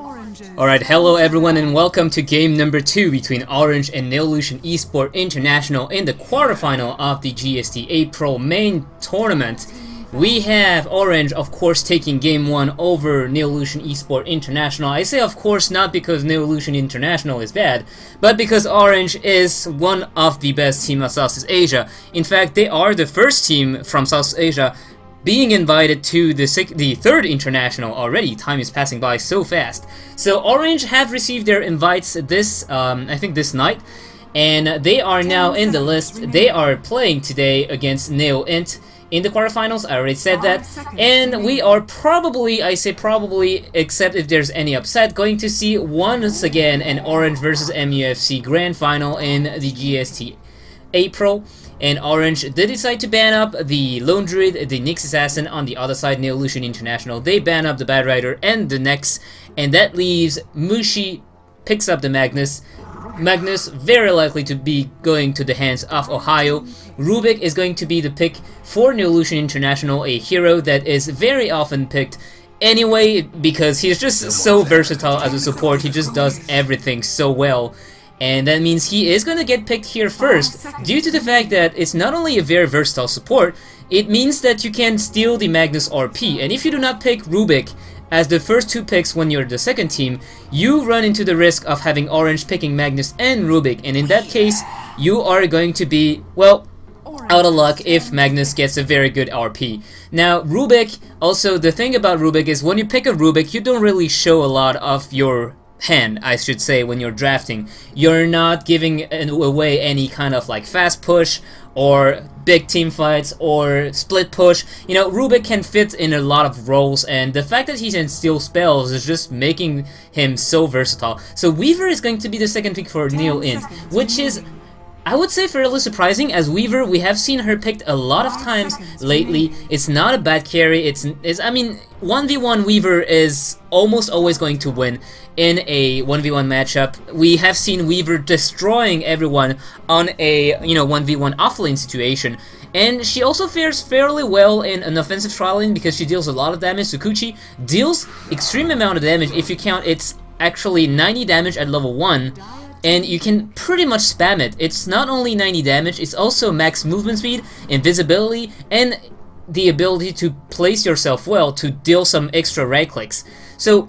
Alright, hello everyone and welcome to game number 2 between Orange and Neolution.Int International in the quarterfinal of the GEST April main tournament. We have Orange, of course, taking game 1 over Neolution.Int International. I say of course not because Neolution International is bad, but because Orange is one of the best teams of Southeast Asia. In fact, they are the first team from Southeast Asia being invited to the third international already. Time is passing by so fast. So Orange have received their invites this, I think this night, and they are now in the list. They are playing today against Neo.Int in the quarterfinals. I already said that, and we are probably, I say probably, except if there's any upset, going to see once again an Orange versus MUFC grand final in the GEST April. And Orange did decide to ban up the Lone Druid, the Nyx Assassin. On the other side, Neolution International, they ban up the Bad Rider and the Nyx, and that leaves Mushi picks up the Magnus. Magnus very likely to be going to the hands of Ohio. Rubik is going to be the pick for Neolution International, a hero that is very often picked anyway because he's just so versatile as a support. He just does everything so well. And that means he is going to get picked here first, due to the fact that it's not only a very versatile support, it means that you can steal the Magnus RP. And if you do not pick Rubik as the first two picks when you're the second team, you run into the risk of having Orange picking Magnus and Rubik. And in that case, you are going to be, well, out of luck if Magnus gets a very good RP. Now, Rubik, also the thing about Rubik is when you pick a Rubik, you don't really show a lot of your hand, I should say, when you're drafting. You're not giving away any kind of like fast push or big team fights or split push. You know, Rubik can fit in a lot of roles, and the fact that he can steal spells is just making him so versatile. So Weaver is going to be the second pick for Neo.Int, which is, I would say, fairly surprising, as Weaver, we have seen her picked a lot of times lately. It's not a bad carry. It's I mean, 1v1 Weaver is almost always going to win in a 1v1 matchup. We have seen Weaver destroying everyone on a, 1v1 offlane situation. And she also fares fairly well in an offensive trial lane because she deals a lot of damage. Sukuchi deals extreme amount of damage. If you count, it's actually 90 damage at level 1. And you can pretty much spam it. It's not only 90 damage, it's also max movement speed, invisibility, and the ability to place yourself well to deal some extra right clicks. So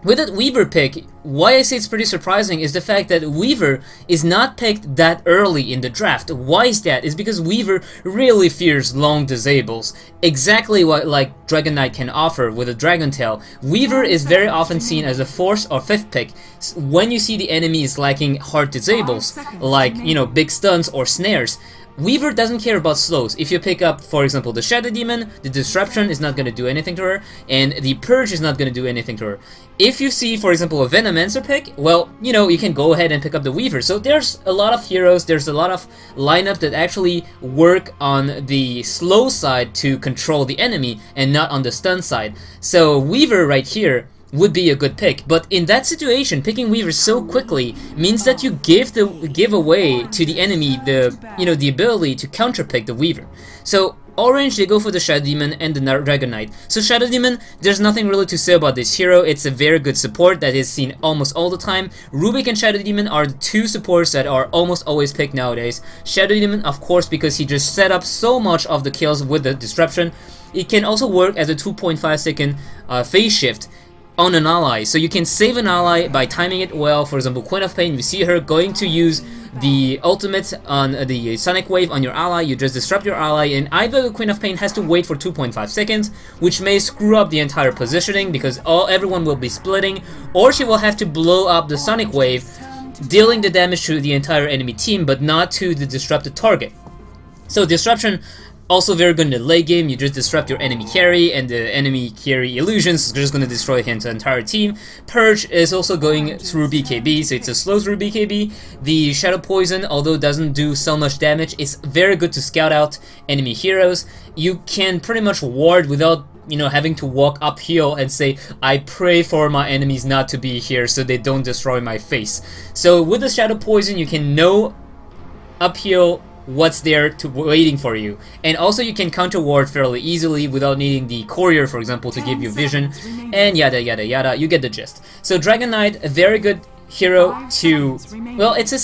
with that Weaver pick, why I say it's pretty surprising is the fact that Weaver is not picked that early in the draft. Why is that? It's because Weaver really fears long disables. Exactly what like Dragon Knight can offer with a Dragon Tail. Weaver is very often seen as a 4th or 5th pick when you see the enemy is lacking hard disables, like, big stuns or snares. Weaver doesn't care about slows. If you pick up, for example, the Shadow Demon, the Disruption is not going to do anything to her, and the Purge is not going to do anything to her. If you see, for example, a Venomancer pick, well, you can go ahead and pick up the Weaver. So there's a lot of heroes, there's a lot of lineup that actually work on the slow side to control the enemy, and not on the stun side. So Weaver right here would be a good pick, but in that situation, picking Weaver so quickly means that you give away to the enemy the the ability to counterpick the Weaver. So Orange, they go for the Shadow Demon and the Dragon Knight. So Shadow Demon, there's nothing really to say about this hero. It's a very good support that is seen almost all the time. Rubik and Shadow Demon are the two supports that are almost always picked nowadays. Shadow Demon, of course, because he just set up so much of the kills with the Disruption. It can also work as a 2.5 second phase shift on an ally, so you can save an ally by timing it well. For example, Queen of Pain, you see her going to use the ultimate on the Sonic Wave on your ally, you just disrupt your ally, and either the Queen of Pain has to wait for 2.5 seconds, which may screw up the entire positioning because everyone will be splitting, or she will have to blow up the Sonic Wave, dealing the damage to the entire enemy team, but not to the disrupted target. So Disruption, also very good in the late game. You just disrupt your enemy carry, and the enemy carry illusions is just going to destroy his entire team. Purge is also going through BKB, so it's a slow through BKB. The Shadow Poison, although it doesn't do so much damage, is very good to scout out enemy heroes. You can pretty much ward without having to walk uphill and say, I pray for my enemies not to be here so they don't destroy my face. So with the Shadow Poison, you can know uphill what's there to waiting for you. And also you can counter ward fairly easily without needing the courier, for example, to give you vision, and yada yada yada. You get the gist. So Dragon Knight, a very good hero to, well, it's a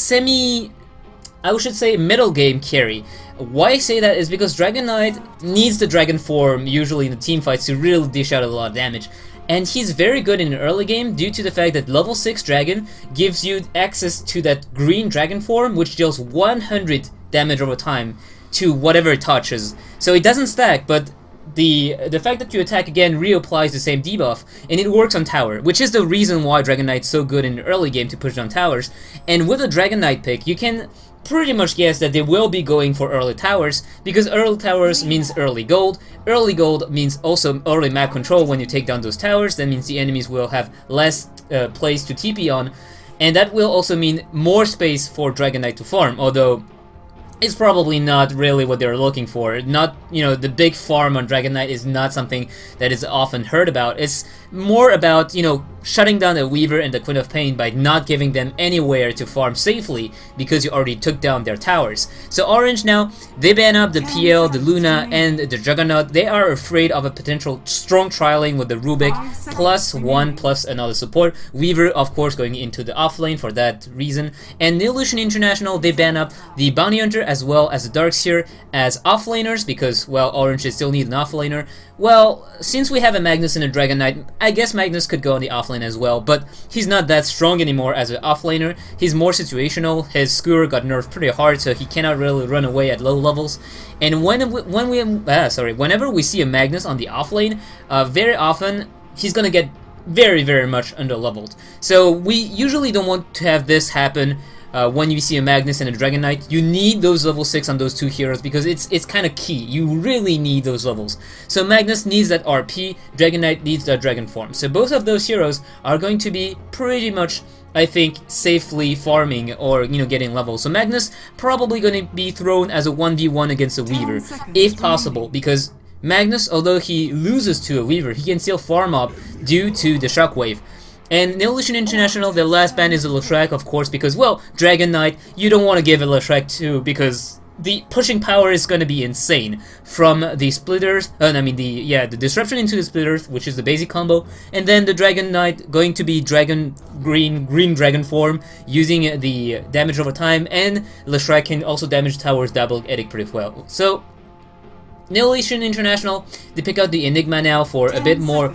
I should say middle game carry. Why I say that is because Dragon Knight needs the dragon form usually in the team fights to really dish out a lot of damage. And he's very good in the early game due to the fact that level 6 dragon gives you access to that green dragon form, which deals 100 damage over time to whatever it touches. So it doesn't stack, but the fact that you attack again reapplies the same debuff, and it works on tower, which is the reason why Dragon Knight's so good in the early game to push down towers. And with a Dragon Knight pick, you can pretty much guess that they will be going for early towers, because early towers means early gold. Early gold means also early map control. When you take down those towers, that means the enemies will have less place to TP on, and that will also mean more space for Dragon Knight to farm, although it's probably not really what they're looking for. Not, you know, the big farm on Dragon Knight is not something that is often heard about. It's more about, you know, shutting down the Weaver and the Queen of Pain by not giving them anywhere to farm safely because you already took down their towers. So Orange now, they ban up the PL, the Luna, and the Juggernaut. They are afraid of a potential strong trialing with the Rubik, +1 plus another support. Weaver, of course, going into the offlane for that reason. And Neolution International, they ban up the Bounty Hunter as well as the Darkseer as offlaners because, well, Orange they still need an offlaner. Well, since we have a Magnus and a Dragon Knight, I guess Magnus could go on the offlane as well, but he's not that strong anymore as an offlaner. He's more situational. His Skewer got nerfed pretty hard, so he cannot really run away at low levels. And whenever we see a Magnus on the offlane, very often he's gonna get very much under-leveled. So we usually don't want to have this happen. When you see a Magnus and a Dragon Knight, you need those level 6 on those two heroes because it's kind of key. You really need those levels. So Magnus needs that RP, Dragon Knight needs that Dragon form. So both of those heroes are going to be pretty much, I think, safely farming or, you know, getting levels. So Magnus probably going to be thrown as a 1v1 against a Weaver, if possible, because Magnus, although he loses to a Weaver, he can still farm up due to the Shockwave. And Neolution International, their last ban is a Leshrac, of course, because, well, Dragon Knight, you don't want to give a Leshrac to, because the pushing power is going to be insane. From the Splitters, the Disruption into the Splitters, which is the basic combo, and then the Dragon Knight going to be green Dragon form, using the damage over time, and Leshrac can also damage towers double edict pretty well. So, Neolution International, they pick out the Enigma now for a bit more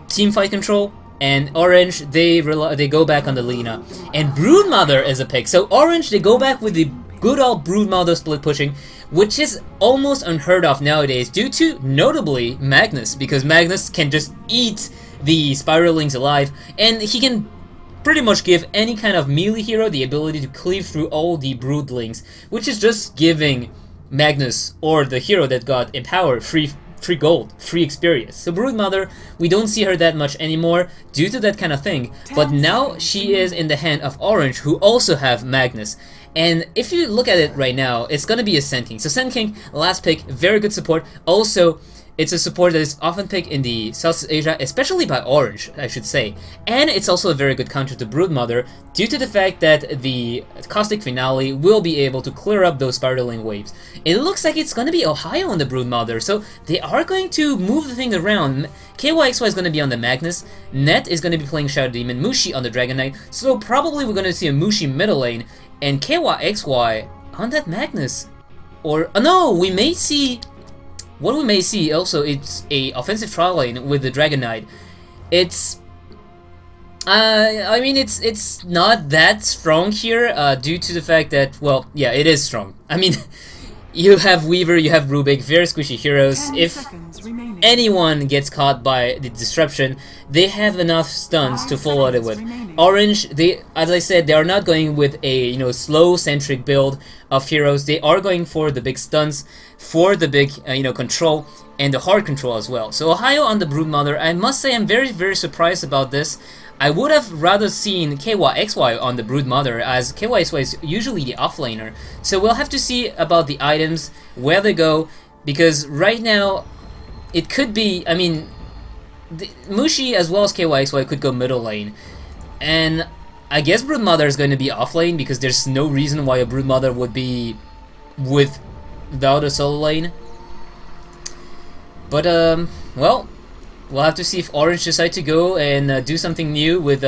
teamfight control. And Orange, they go back on the Lina. And Broodmother is a pick. So Orange, they go back with the good old Broodmother split pushing, which is almost unheard of nowadays due to, notably, Magnus. Because Magnus can just eat the Spiralings alive, and he can pretty much give any kind of melee hero the ability to cleave through all the Broodlings, which is just giving Magnus, or the hero that got empowered, free gold, free experience. So Broodmother, we don't see her that much anymore due to that kind of thing, but now she is in the hand of Orange, who also have Magnus. And if you look at it right now, it's gonna be a Sand King. So Sand King, last pick, very good support. Also, it's a support that is often picked in the Southeast Asia, especially by Orange, I should say. And it's also a very good counter to Broodmother, due to the fact that the Caustic Finale will be able to clear up those spiraling waves. It looks like it's going to be Ohio on the Broodmother, so they are going to move the thing around. KYXY is going to be on the Magnus, Net is going to be playing Shadow Demon, Mushi on the Dragon Knight, so probably we're going to see a Mushi middle lane, and KYXY on that Magnus. Or, no, we may see... What we may see also, it's a offensive trial lane with the Dragon Knight. It's, I mean, it's not that strong here, due to the fact that, well, yeah, it is strong. I mean, you have Weaver, you have Rubik, very squishy heroes. If anyone gets caught by the disruption, they have enough stuns to follow it with. Orange, they, as I said, they are not going with a, you know, slow-centric build of heroes. They are going for the big stuns, for the big, you know, control, and the hard control as well. So Ohio on the Broodmother, I must say I'm very surprised about this. I would have rather seen KYXY on the Broodmother, as KYXY is usually the offlaner. So we'll have to see about the items, where they go, because right now, it could be, I mean, Mushi as well as KYXY could go middle lane. And I guess Broodmother is going to be offlane, because there's no reason why a Broodmother would be without a solo lane. But well, we'll have to see if Orange decide to go and do something new with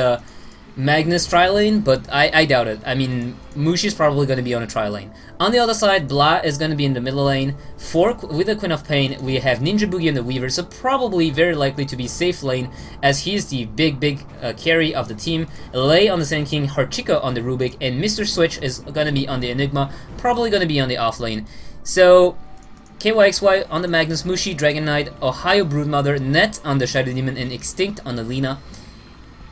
Magnus tri-lane, but I doubt it. I mean, Mushi's probably going to be on a tri-lane. On the other side, Blah is going to be in the middle lane. With the Queen of Pain, we have Ninja Boogie and the Weaver, so probably very likely to be safe lane, as he's the big carry of the team. Lei on the Sand King, Hachiko on the Rubik, and Mr. Switch is going to be on the Enigma, probably going to be on the off lane. So KYXY on the Magnus, Mushi, Dragon Knight, Ohio Broodmother, Net on the Shadow Demon, and Extinct on the Lina.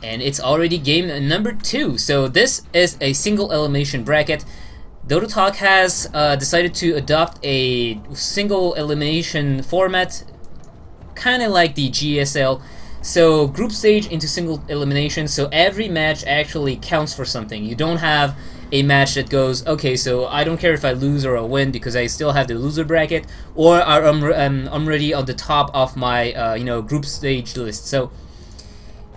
And it's already game number 2, so this is a single elimination bracket. DotaTalk has decided to adopt a single elimination format, kind of like the GSL. So group stage into single elimination, so every match actually counts for something. You don't have a match that goes, okay, so I don't care if I lose or I win because I still have the loser bracket, or I'm already on the top of my you know, group stage list. So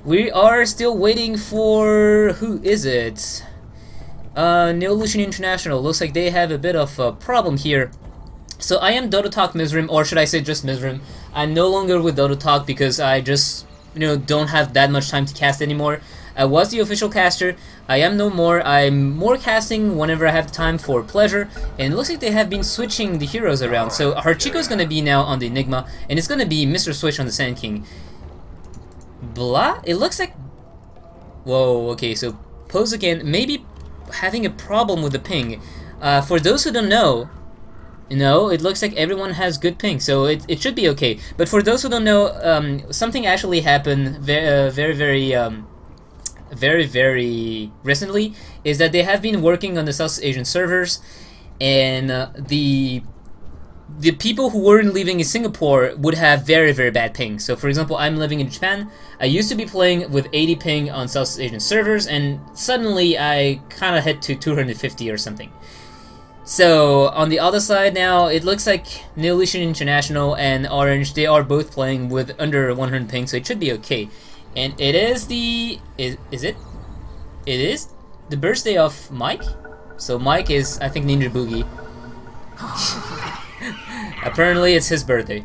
we are still waiting for, who is it? Neolution International. Looks like they have a bit of a problem here. So I am DotaTalk Myzzrym, or should I say just Myzzrym. I'm no longer with DotaTalk because I just, you know, don't have that much time to cast anymore. I was the official caster. I am no more. I'm more casting whenever I have time for pleasure. And it looks like they have been switching the heroes around. So Hachiko is going to be now on the Enigma, and it's going to be Mr. Switch on the Sand King. Blah? It looks like... Whoa, okay, so pose again. Maybe having a problem with the ping. For those who don't know, you know, it looks like everyone has good ping, so it should be okay. But for those who don't know, something actually happened very recently, is that they have been working on the South Asian servers, and the people who weren't living in Singapore would have very bad ping. So for example, I'm living in Japan. I used to be playing with 80 ping on South Asian servers, and suddenly I kind of hit to 250 or something. So on the other side now, it looks like Neolution International and Orange, they are both playing with under 100 ping, so it should be okay. And it is the... is it? It is the birthday of Mike? So Mike is, I think, Ninja Boogie. Apparently it's his birthday,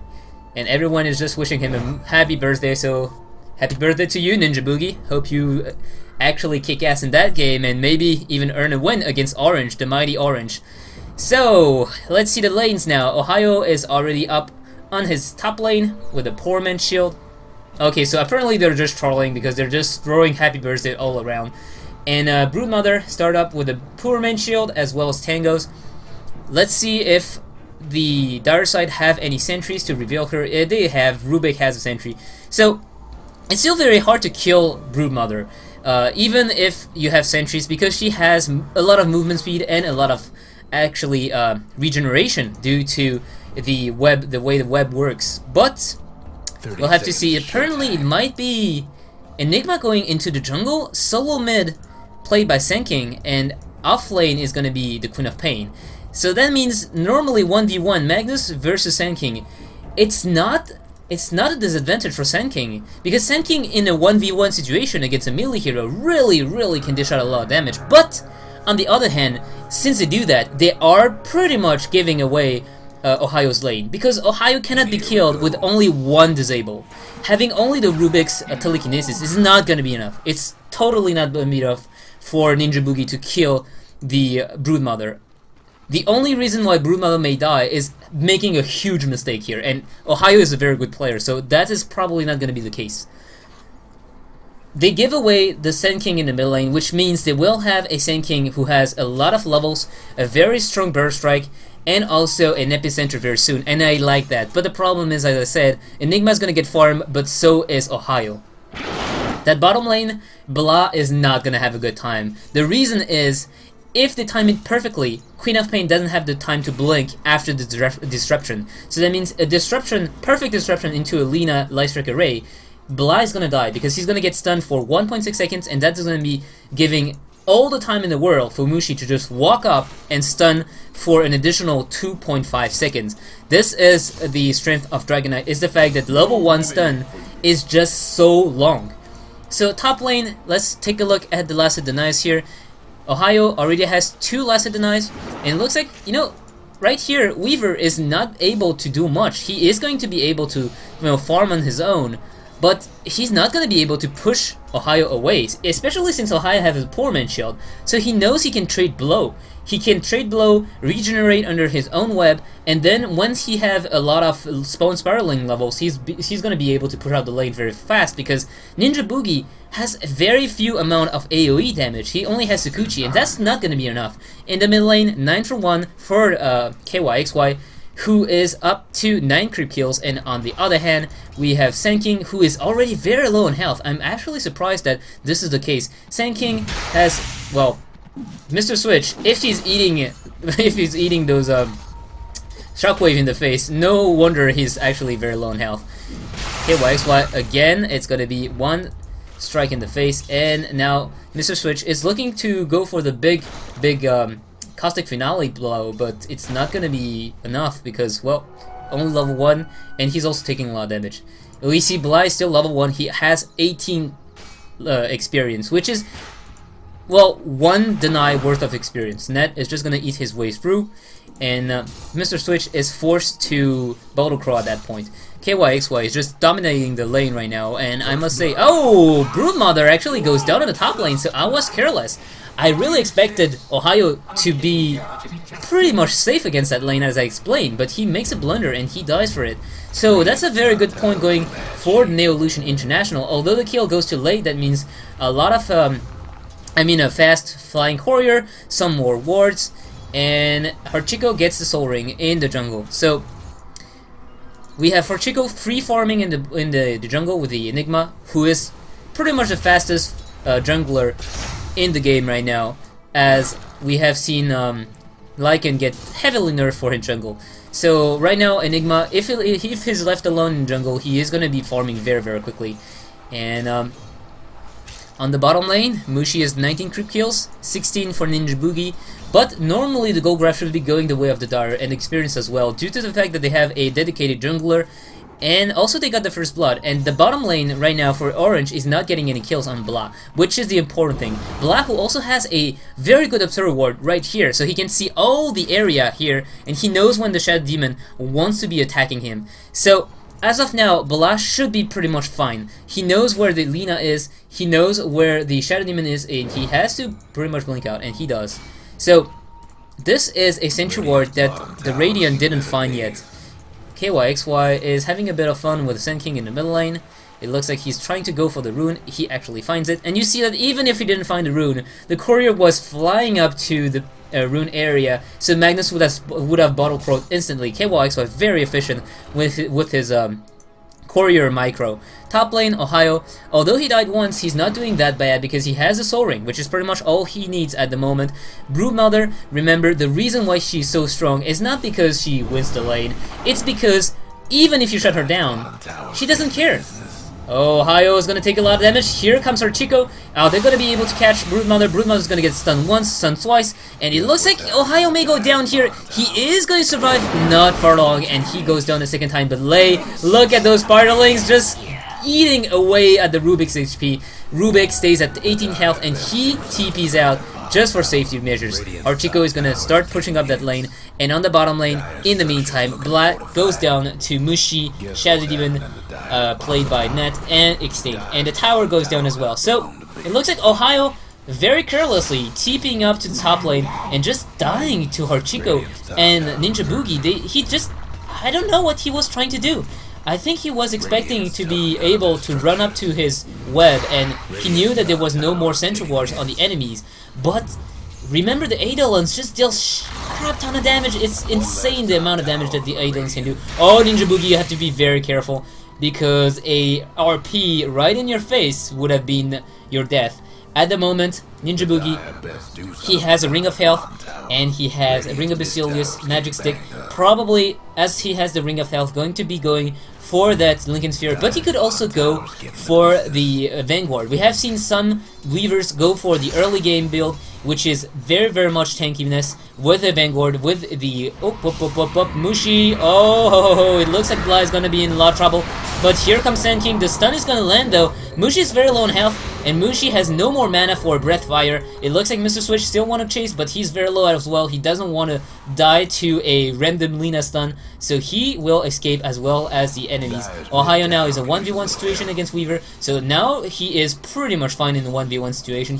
and everyone is just wishing him a happy birthday, so happy birthday to you, Ninja Boogie. Hope you actually kick ass in that game and maybe even earn a win against Orange, the mighty Orange. So let's see the lanes now. Ohio is already up on his top lane with a poor man's shield. Okay, so apparently they're just trolling because they're just throwing happy birthday all around. And Broodmother start up with a poor man's shield as well as Tangos. Let's see if the Dire side have any sentries to reveal her. They have. Rubik has a sentry. So it's still very hard to kill Broodmother, even if you have sentries, because she has a lot of movement speed and a lot of actually regeneration due to the web, the way the web works. But we'll have to see. Apparently it might be Enigma going into the jungle, solo mid played by Sand King, and off lane is going to be the Queen of Pain. So that means normally 1v1 Magnus versus Sand King. It's not a disadvantage for Sand King, because Sand King in a 1v1 situation against a melee hero really can dish out a lot of damage. But on the other hand, since they do that, they are pretty much giving away Ohio's lane, because Ohio cannot be killed with only one disable. Having only the Rubik's telekinesis is not going to be enough. It's totally not going to be enough for Ninja Boogie to kill the Broodmother. The only reason why Broodmother may die is making a huge mistake here, and Ohio is a very good player, so that is probably not going to be the case. They give away the Sand King in the middle lane, which means they will have a Sand King who has a lot of levels, a very strong burst strike, and also an epicenter very soon, and I like that. But the problem is, as I said, Enigma is going to get farm, but so is Ohio. That bottom lane, Blah is not going to have a good time. The reason is, if they time it perfectly, Queen of Pain doesn't have the time to blink after the disruption. So that means a disruption, perfect disruption into a Lina Lightstrike array, Blah is gonna die because he's gonna get stunned for 1.6 seconds, and that is gonna be giving all the time in the world for Mushi to just walk up and stun for an additional 2.5 seconds. This is the strength of Dragon Knight, is the fact that level 1 stun is just so long. So top lane, let's take a look at the last denies here. Ohio already has 2 last denies, and it looks like, you know, right here, Weaver is not able to do much. He is going to be able to, farm on his own, but he's not going to be able to push Ohio away, especially since Ohio has a poor man shield. So he knows he can trade blow. He can trade blow, regenerate under his own web, and then once he have a lot of spawn spiraling levels, he's going to be able to push out the lane very fast, because Ninja Boogie has very few amount of AoE damage. He only has Sakuchi, and that's not going to be enough. In the mid lane, 9 for 1 for KYXY, who is up to 9 creep kills, and on the other hand, we have Sanking, who is already very low in health. I'm actually surprised that this is the case. Sanking has, well, Mr. Switch, if he's eating those shockwave in the face, no wonder he's actually very low in health. KYXY again, it's gonna be one strike in the face, and now Mr. Switch is looking to go for the big Caustic Finale blow, but it's not gonna be enough because, well, only level 1, and he's also taking a lot of damage. We see Bly is still level 1, he has 18 experience, which is, well, 1 deny worth of experience. Net is just gonna eat his way through, and Mr. Switch is forced to Bottle Crow at that point. KYXY is just dominating the lane right now, and I must say, oh, Broodmother actually goes down in the top lane, so I was careless. I really expected Ohio to be pretty much safe against that lane, as I explained, but he makes a blunder and he dies for it. So that's a very good point going for Neolution International. Although the kill goes too late, that means a lot of a fast flying courier, some more wards, and Hachiko gets the Soul Ring in the jungle. So we have Hachiko free farming in the jungle with the Enigma, who is pretty much the fastest jungler in the game right now, as we have seen Lycan get heavily nerfed for his jungle. So right now Enigma, if he's left alone in jungle, he is going to be farming very, very quickly. And on the bottom lane, Mushi has 19 creep kills, 16 for Ninja Boogie, but normally the gold graph should be going the way of the Dire and experience as well, due to the fact that they have a dedicated jungler, and also they got the first blood. And the bottom lane right now for Orange is not getting any kills on Blah, which is the important thing. Blah, who also has a very good observer ward right here, so he can see all the area here, and he knows when the Shadow Demon wants to be attacking him. So as of now, Blah should be pretty much fine. He knows where the Lina is, he knows where the Shadow Demon is, and he has to pretty much blink out, and he does. So this is a Sentry Ward that the Radiant didn't find yet. KYXY is having a bit of fun with Sen King in the middle lane. It looks like he's trying to go for the rune. He actually finds it, and you see that even if he didn't find the rune, the courier was flying up to the rune area, so Magnus would have bottle crowed instantly. KYXY very efficient with his courier micro. Top lane, Ohio, although he died once, he's not doing that bad because he has a Soul Ring, which is pretty much all he needs at the moment. Broodmother, remember, the reason why she's so strong is not because she wins the lane, it's because even if you shut her down, she doesn't care. Ohio is gonna take a lot of damage. Here comes Hachiko. They're gonna be able to catch Broodmother. Broodmother's gonna get stunned once, stunned twice, and it looks like Ohio may go down here. He is going to survive, not for long, and he goes down the second time. But look at those Spartalings just eating away at the Rubik's HP. Rubik stays at 18 health, and he TPs out just for safety measures. Hachiko is gonna start pushing up that lane, and on the bottom lane, in the meantime, Black goes down to Mushi, Shadow Demon, played by Net, and Extinct, and the tower goes down as well. So it looks like Ohio very carelessly TPing up to the top lane and just dying to Hachiko and Ninja Boogie. He just, I don't know what he was trying to do. I think he was expecting to be able to run up to his web, and he knew that there was no more Sentry Wards on the enemies. But remember, the Eidolons just deal crap ton of damage. It's insane the amount of damage that the Eidolons can do. Oh, Ninja Boogie, you have to be very careful, because a RP right in your face would have been your death. At the moment, Ninja Boogie, he has a Ring of Health, and he has a Ring of Basilius, Magic Stick. Probably, as he has the Ring of Health, going to be going for that Lincoln Sphere, but he could also go for the Vanguard. We have seen some Weavers go for the early game build, which is very, very much tankiness with the Vanguard, with the Mushi. Oh, it looks like Blah is gonna be in a lot of trouble, but here comes Sand King. The stun is gonna land though. Mushi is very low in health, and Mushi has no more mana for Breath Fire. It looks like Mr. Switch still want to chase, but he's very low as well. He doesn't want to die to a random Lina stun, so he will escape as well as the enemies. Ohio now is a 1v1 situation against Weaver, so now he is pretty much fine in the 1v1 situation.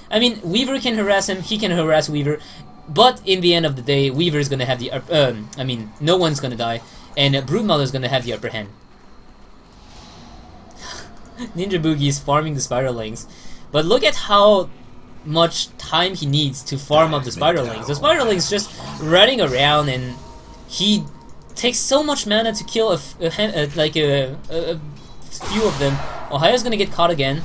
I mean, Weaver can harass him, he can harass Weaver, but in the end of the day, Weaver is gonna have the I mean, no one's gonna die, and Broodmother is gonna have the upper hand. Ninja Boogie is farming the Spiderlings, but look at how much time he needs to farm up the Spiderlings. The Spiderlings just running around, and he takes so much mana to kill a few of them. Ohio's gonna get caught again,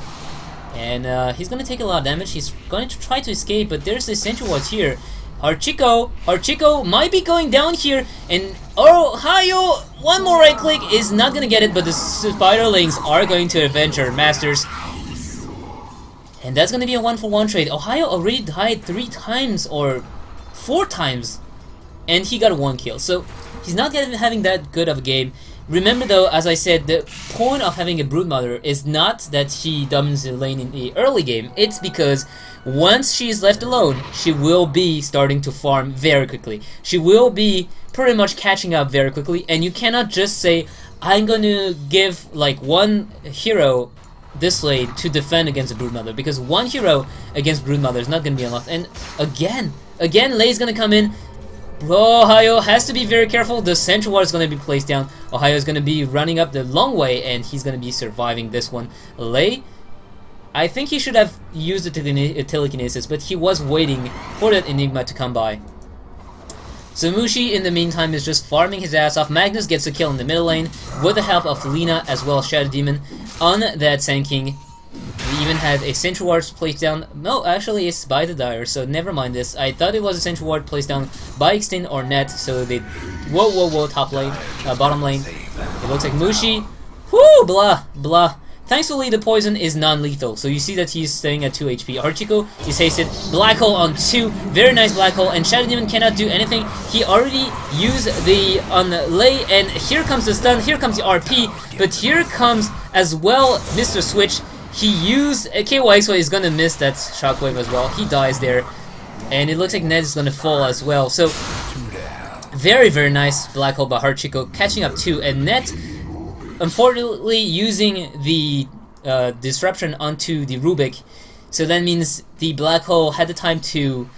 and he's gonna take a lot of damage. He's going to try to escape, but there's the Sentry Wards here. Hachiko might be going down here, and Ohio, one more right click is not gonna get it, but the Spiderlings are going to avenge our masters. And that's gonna be a 1-for-1 trade. Ohio already died 3 times or 4 times, and he got 1 kill. So he's not having that good of a game. Remember though, as I said, the point of having a Broodmother is not that she dominates the lane in the early game. It's because once she is left alone, she will be starting to farm very quickly. She will be pretty much catching up very quickly, and you cannot just say, I'm gonna give like one hero this lane to defend against a Broodmother, because one hero against Broodmother is not gonna be enough. And again, Lei's gonna come in. Ohio has to be very careful. The Sentry Ward is going to be placed down. Ohio is going to be running up the long way, and he's going to be surviving this one. Lei, I think he should have used the telekinesis, but he was waiting for that Enigma to come by. So Mushi, in the meantime, is just farming his ass off. Magnus gets a kill in the middle lane with the help of Lina as well as Shadow Demon on that Sand King. We even had a Sentry Ward placed down. No, actually it's by the Dire, so never mind this. I thought it was a Sentry Ward placed down by Extend or Net, so they... Whoa, top lane, bottom lane. It looks like Mushi. Whoo, blah. Thankfully, the poison is non-lethal, so you see that he's staying at 2 HP. Hachiko is hasted. Black Hole on 2. Very nice Black Hole, and Shadow Demon cannot do anything. He already used the on Lei, and here comes the stun, here comes the RP, but here comes as well Mr. Switch. He used KY, so he's gonna miss that shockwave as well. He dies there, and it looks like Ned is gonna fall as well. So very nice Black Hole by Hachiko, catching up too, and Ned unfortunately using the disruption onto the Rubik. So that means the Black Hole had the time to,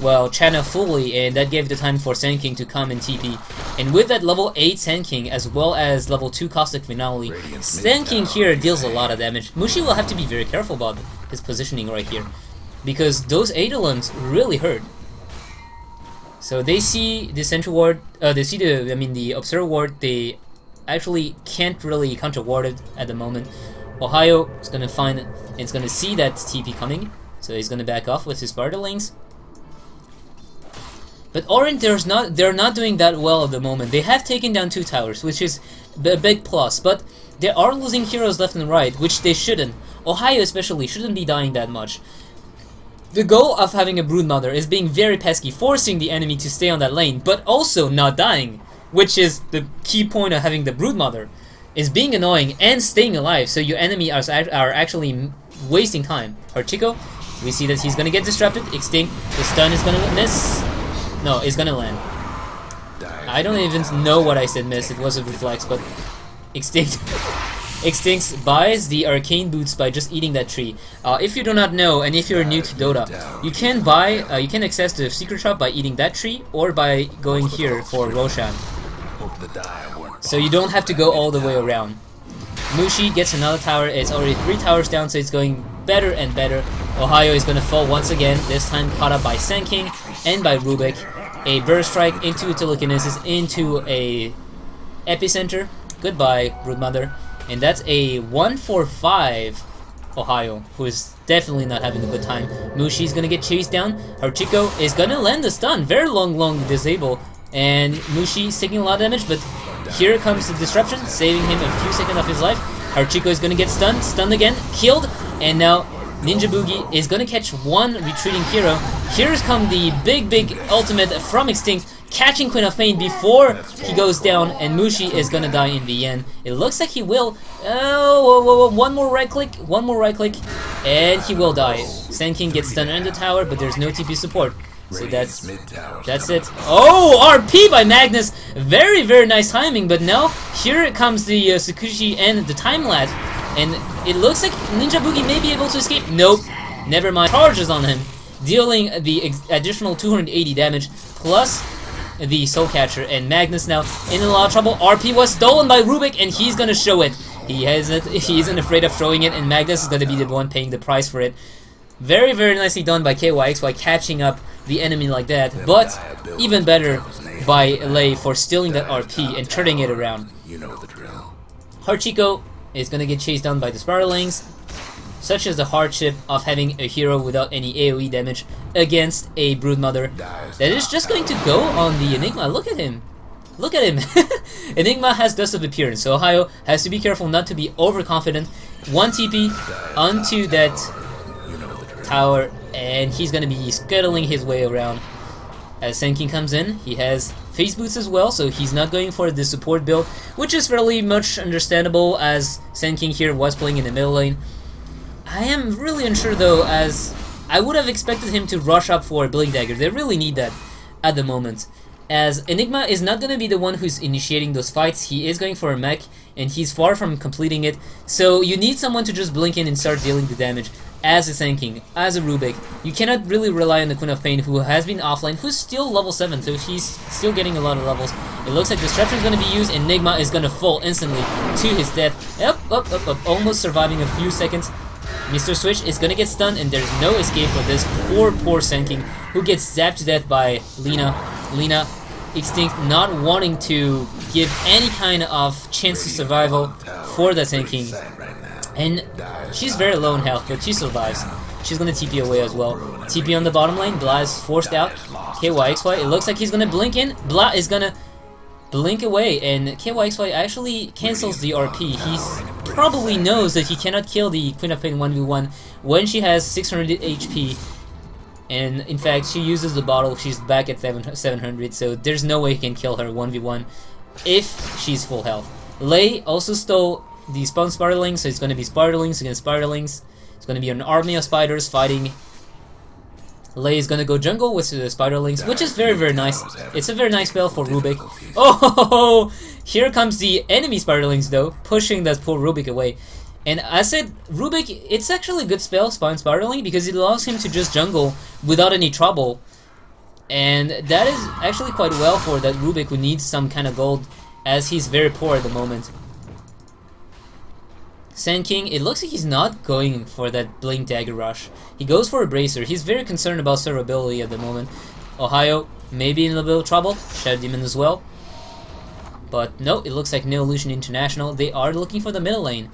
well, channel fully, and that gave the time for Sand King to come and TP. And with that level 8 Sand King as well as level 2 Caustic Finale, Sand King here deals a lot of damage. Mushi will have to be very careful about his positioning right here, because those Eidolons really hurt. So they see the Sentry Ward, they see the Observer Ward. They actually can't really counter ward it at the moment. Ohio is gonna find it, and it's gonna see that TP coming, so he's gonna back off with his Spiderlings. But Orange, they're not doing that well at the moment. They have taken down 2 towers, which is a big plus, but they are losing heroes left and right, which they shouldn't. Ohio especially shouldn't be dying that much. The goal of having a Broodmother is being very pesky, forcing the enemy to stay on that lane, but also not dying, which is the key point of having the Broodmother, is being annoying and staying alive, so your enemy are actually wasting time. Hachiko, we see that he's gonna get disrupted. Extinct, the stun is gonna miss. No, it's gonna land. I don't even know what I said miss, it was a reflex, but Extinct buys the arcane boots by just eating that tree. If you do not know, and if you're new to Dota, you can buy, you can access the secret shop by eating that tree, or by going here for Roshan. So you don't have to go all the way around. Mushi gets another tower. It's already 3 towers down, so it's going better and better. Ohio is gonna fall once again, this time caught up by Sand King and by Rubik. A Burst Strike into Telekinesis into a Epicenter. Goodbye, Broodmother. And that's a 1-for-5 Ohio, who is definitely not having a good time. Mushi's gonna get chased down. Hachiko is gonna land the stun. Very long disable. And Mushi taking a lot of damage, but here comes the disruption, saving him a few seconds of his life. Hachiko is gonna get stunned again, killed, and now Ninja Boogie is gonna catch one retreating hero. Here's come the big ultimate from Extinct. catching Queen of Pain before he goes down, and Mushi is gonna die in the end. It looks like he will. Oh, one more right click, and he will die. Sand King gets stunned in the tower, but there's no TP support. So that's it. Oh, RP by Magnus. Very, very nice timing, but now here comes the Tsukushi and the time lapse. And it looks like Ninja Boogie may be able to escape. Nope, never mind. Charges on him, dealing the additional 280 damage, plus the Soul Catcher, and Magnus now in a lot of trouble. RP was stolen by Rubik, and he's gonna show it. He isn't afraid of showing it, and Magnus is gonna be the one paying the price for it. Very, very nicely done by KYXY catching up the enemy like that, but even better by Lei for stealing that RP and turning it around. Hachiko is gonna get chased down by the Spiralings. Such as the hardship of having a hero without any AoE damage against a Broodmother that is just going to go on the Enigma. Look at him. Look at him. Enigma has Dust of Appearance, so Ohio has to be careful not to be overconfident. One TP onto that tower, and he's going to be scuttling his way around. As Sand King comes in, he has Phase Boots as well, so he's not going for the support build, which is fairly much understandable as Sand King here was playing in the middle lane. I am really unsure though, as I would have expected him to rush up for a Blink Dagger. They really need that at the moment, as Enigma is not going to be the one who's initiating those fights. He is going for a mech, and he's far from completing it, so you need someone to just blink in and start dealing the damage. As a Sand King, as a Rubik, you cannot really rely on the Queen of Pain, who has been offline, who's still level 7, so he's still getting a lot of levels. It looks like Disruption is going to be used, and Enigma is going to fall instantly to his death. Up, almost surviving a few seconds. Mr. Switch is going to get stunned, and there's no escape for this poor Sand King, who gets zapped to death by Lina. Lina, Extinct, not wanting to give any kind of chance to survival for the Sand King. And she's very low in health, but she survives. She's gonna TP away as well. TP on the bottom lane, Blah is forced out. KYXY, it looks like he's gonna blink in. Blah is gonna blink away, and KYXY actually cancels the RP. He probably knows that he cannot kill the Queen of Pain 1v1 when she has 600 HP. And in fact, she uses the bottle, she's back at 700, so there's no way he can kill her 1v1 if she's full health. Lei also stole the spawn Spiderlings, so it's going to be Spiderlings against Spiderlings. It's going to be an army of spiders fighting. Lei is going to go jungle with the Spiderlings, which is very, very nice. It's a very nice spell for Rubik. Oh, here comes the enemy Spiderlings though, pushing that poor Rubik away. And I said, Rubik, it's actually a good spell, Spawn Spiderling, because it allows him to just jungle without any trouble. And that is actually quite well for that Rubik, who needs some kind of gold, as he's very poor at the moment. Sand King, it looks like he's not going for that Blink Dagger rush. He goes for a Bracer. He's very concerned about survivability at the moment. Ohio, maybe in a little bit of trouble. Shadow Demon as well. But no, it looks like Neolution International, they are looking for the middle lane.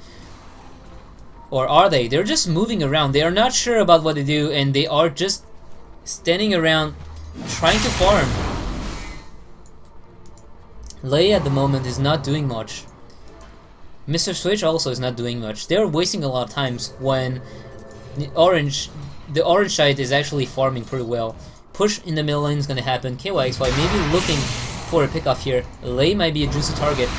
Or are they? They're just moving around. They are not sure about what to do, and they are just standing around trying to farm. Lei at the moment is not doing much. Mr. Switch also is not doing much. They're wasting a lot of times when the orange side is actually farming pretty well. Push in the middle lane is going to happen. KYXY maybe looking for a pickoff here. Lei might be a juicy target.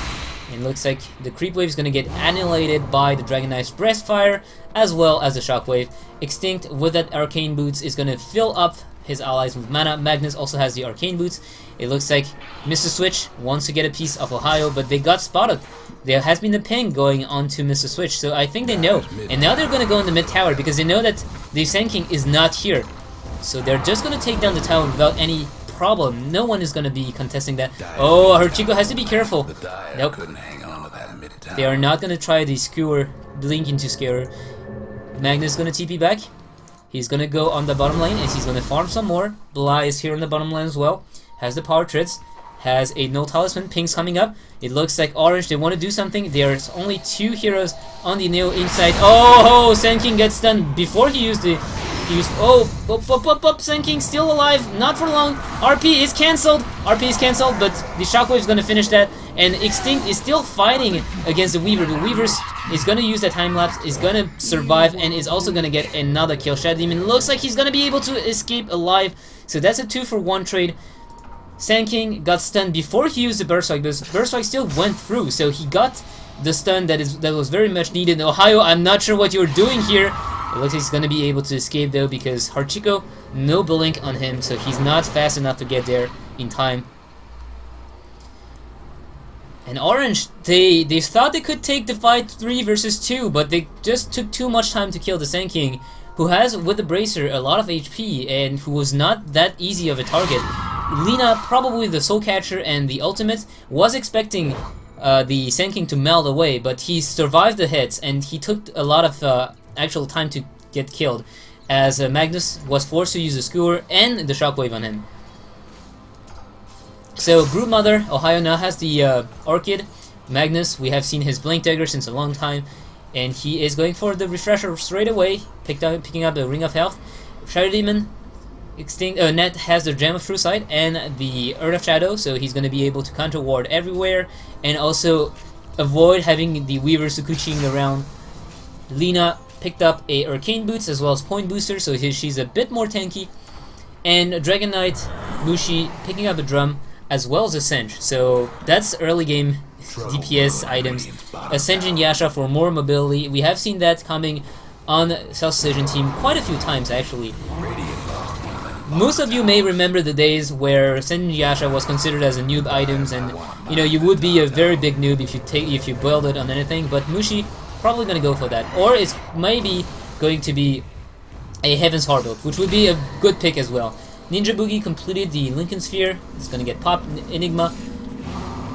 And looks like the creep wave is going to get annihilated by the Dragon Knight's Breastfire, as well as the Shockwave. Extinct with that Arcane Boots is going to fill up his allies with mana. Magnus also has the Arcane Boots. It looks like Mr. Switch wants to get a piece of Ohio, but they got spotted. There has been a ping going on to Mr. Switch, so I think they know. And now they're going to go in the mid tower because they know that the Sand King is not here. So they're just going to take down the tower without any problem. No one is going to be contesting that. Oh, Hachiko has to be careful. Nope. They are not going to try the skewer, blink into skewer. Magnus is going to TP back. He's going to go on the bottom lane and he's going to farm some more. Blah is here on the bottom lane as well. Has the power trits. Has a no talisman. Ping's coming up. It looks like orange, they want to do something. There's only 2 heroes on the Neo.Int side. Oh, Sand King gets stunned before he used the... Sand King still alive, not for long. RP is cancelled. RP is cancelled, but the Shockwave is going to finish that. And Extinct is still fighting against the Weaver. The Weaver is going to use that time lapse, is going to survive, and is also going to get another kill. Shadow Demon looks like he's going to be able to escape alive. So that's a 2-for-1 trade. Sand King got stunned before he used the Burst Strike, but Burst Strike still went through, so he got the stun that was very much needed. Ohio, I'm not sure what you're doing here. It looks like he's gonna be able to escape though, because Hachiko, no blink on him, so he's not fast enough to get there in time. And Orange, they thought they could take the fight 3 versus 2, but they just took too much time to kill the Sand King, who has, with the Bracer, a lot of HP, and who was not that easy of a target. Lina, probably the Soul Catcher and the Ultimate, was expecting the Sand King to melt away, but he survived the hits, and he took a lot of actual time to get killed, as Magnus was forced to use the Skewer and the Shockwave on him. So Broodmother, Ohio now has the Orchid. Magnus, we have seen his Blink Dagger since a long time, and he is going for the Refresher straight away, picking up the Ring of Health. Shadow Demon, Net has the Gem of True Sight and the Earth of Shadow, so he's going to be able to counter ward everywhere, and also avoid having the Weaver Sukuchiing around. Lina picked up a Arcane Boots as well as Point Booster, so she's a bit more tanky. And Dragon Knight, Mushi picking up a Drum, as well as a Senj. So that's early game DPS items. A Senjin Yasha for more mobility. We have seen that coming on South Asian team quite a few times actually. Most of you may remember the days where Senjin Yasha was considered as a noob items, and you know, you would be a very big noob if you build it on anything, but Mushi probably gonna go for that. Or it's maybe going to be a Heaven's Heart build, which would be a good pick as well. Ninja Boogie completed the Lincoln Sphere. It's gonna get popped. Enigma.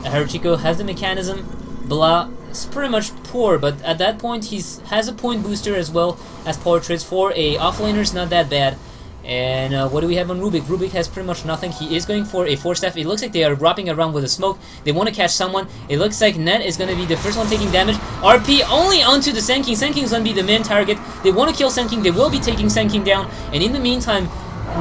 Haruchiko has the mechanism. Blah is pretty much poor, but at that point he has a point booster as well as portraits. For a offlaner, it's not that bad. And what do we have on Rubik? Rubik has pretty much nothing. He is going for a 4-staff. It looks like they are wrapping around with a smoke. They want to catch someone. It looks like Net is going to be the first one taking damage. RP only onto the Sand King. Sand King is going to be the main target. They want to kill Sand King. They will be taking Sand King down. And in the meantime,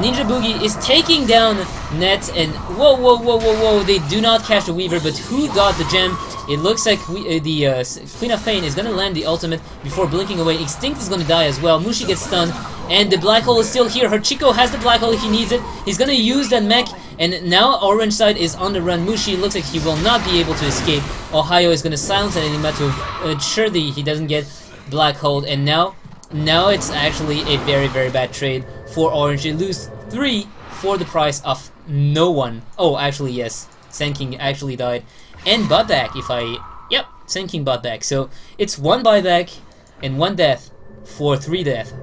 Ninja Boogie is taking down Net. And whoa. They do not catch the Weaver, but who got the gem? It looks like the Queen of Pain is going to land the ultimate before blinking away. Extinct is going to die as well. Mushi gets stunned. And the black hole is still here. Hachiko has the black hole if he needs it. He's going to use that mech. And now Orange side is on the run. Mushi looks like he will not be able to escape. Ohio is going to silence an Enigma to ensure that he doesn't get black hole. And now it's actually a very bad trade for Orange. They lose 3 for the price of no one. Oh, actually, yes. Sand King actually died. And buyback, Yep, Sand King bought back. So it's 1 buyback and 1 death for 3 death.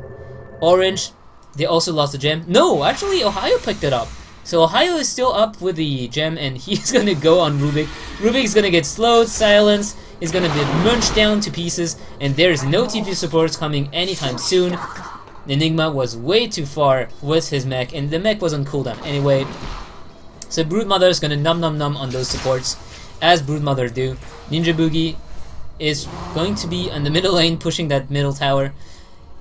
Orange, they also lost the gem. No, actually Ohio picked it up. So Ohio is still up with the gem, and he's gonna go on Rubik. Rubik's gonna get slowed, silenced, is gonna be munched down to pieces, and there is no TP supports coming anytime soon. Enigma was way too far with his mech, and the mech was on cooldown anyway. So Broodmother is gonna num on those supports, as Broodmother do. Ninja Boogie is going to be on the middle lane, pushing that middle tower.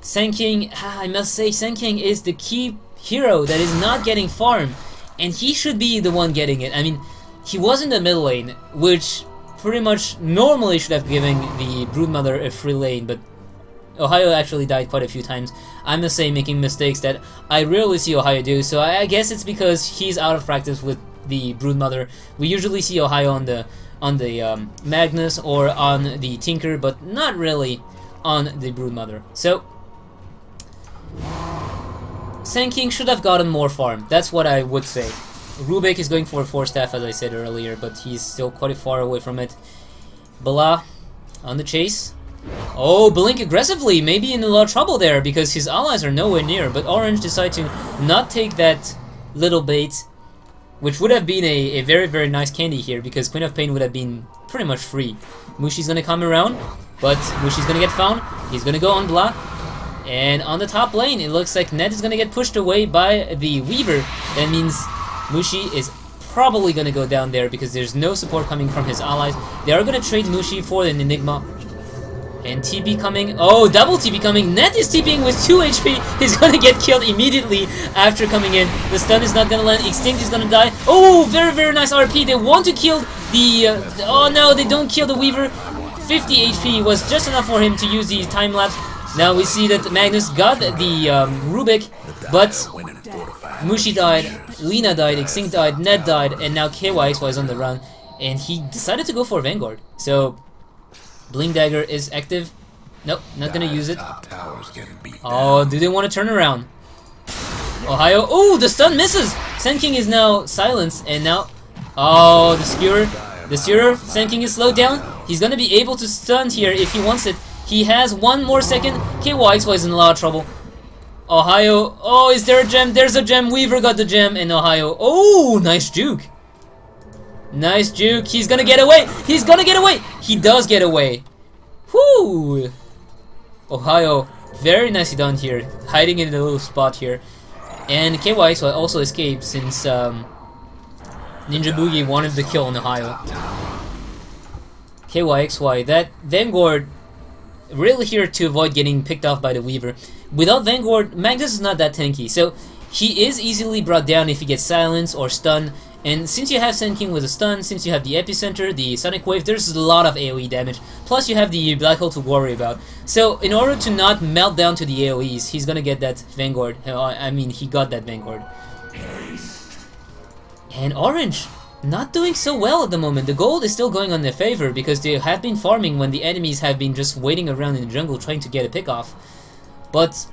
Sand King, I must say, Sand King is the key hero that is not getting farm, and he should be the one getting it. I mean, he was in the middle lane, which pretty much normally should have given the Broodmother a free lane, but Ohio actually died quite a few times. I must say, making mistakes that I rarely see Ohio do, so I guess it's because he's out of practice with the Broodmother. We usually see Ohio on the Magnus or on the Tinker, but not really on the Broodmother. So Sand King should have gotten more farm. That's what I would say. Rubik is going for a 4-staff, as I said earlier, but he's still quite far away from it. Bala on the chase. Oh, Blink aggressively, maybe in a lot of trouble there because his allies are nowhere near, but Orange decides to not take that little bait, which would have been a very nice candy here because Queen of Pain would have been pretty much free. Mushi's gonna come around, but Mushi's gonna get found. He's gonna go on Bla. And on the top lane, it looks like Net is gonna get pushed away by the Weaver. That means Mushi is probably gonna go down there because there's no support coming from his allies. They are gonna trade Mushi for an Enigma. And TP coming. Oh, double TP coming. Net is TPing with 2 HP. He's gonna get killed immediately after coming in. The stun is not gonna land. Extinct is gonna die. Oh, very nice RP. They want to kill the... oh no, they don't kill the Weaver. 50 HP was just enough for him to use the time lapse. Now we see that Magnus got the Rubik, but Mushi died Lina died, Extinct died, Net died, and now KYXY is on the run, and he decided to go for Vanguard. So Blink Dagger is active. Nope, not gonna use it. Oh, do they want to turn around? Ohio. Oh, the stun misses! Sand King is now silenced, and now... Oh, the Skewer. The Skewer. Sand King is slowed down. He's gonna be able to stun here if he wants it. He has 1 more second. KYXY is in a lot of trouble. Ohio. Oh, is there a gem? There's a gem. Weaver got the gem, and Ohio. Oh, nice juke. Nice juke. He's gonna get away. He's gonna get away. He does get away. Whoo! Ohio, very nicely done here, hiding in a little spot here. And KYXY also escaped since Ninja Boogie wanted the kill on Ohio. KYXY, that Vanguard, really here to avoid getting picked off by the Weaver. Without Vanguard, Magnus is not that tanky, so he is easily brought down if he gets silenced or stunned. And since you have Sand King with a stun, since you have the Epicenter, the Sonic Wave, there's a lot of AoE damage. Plus you have the Black Hole to worry about. So in order to not melt down to the AoEs, he's gonna get that Vanguard. I mean, he got that Vanguard. And Orange, not doing so well at the moment. The gold is still going on their favor because they have been farming when the enemies have been just waiting around in the jungle trying to get a pick off. But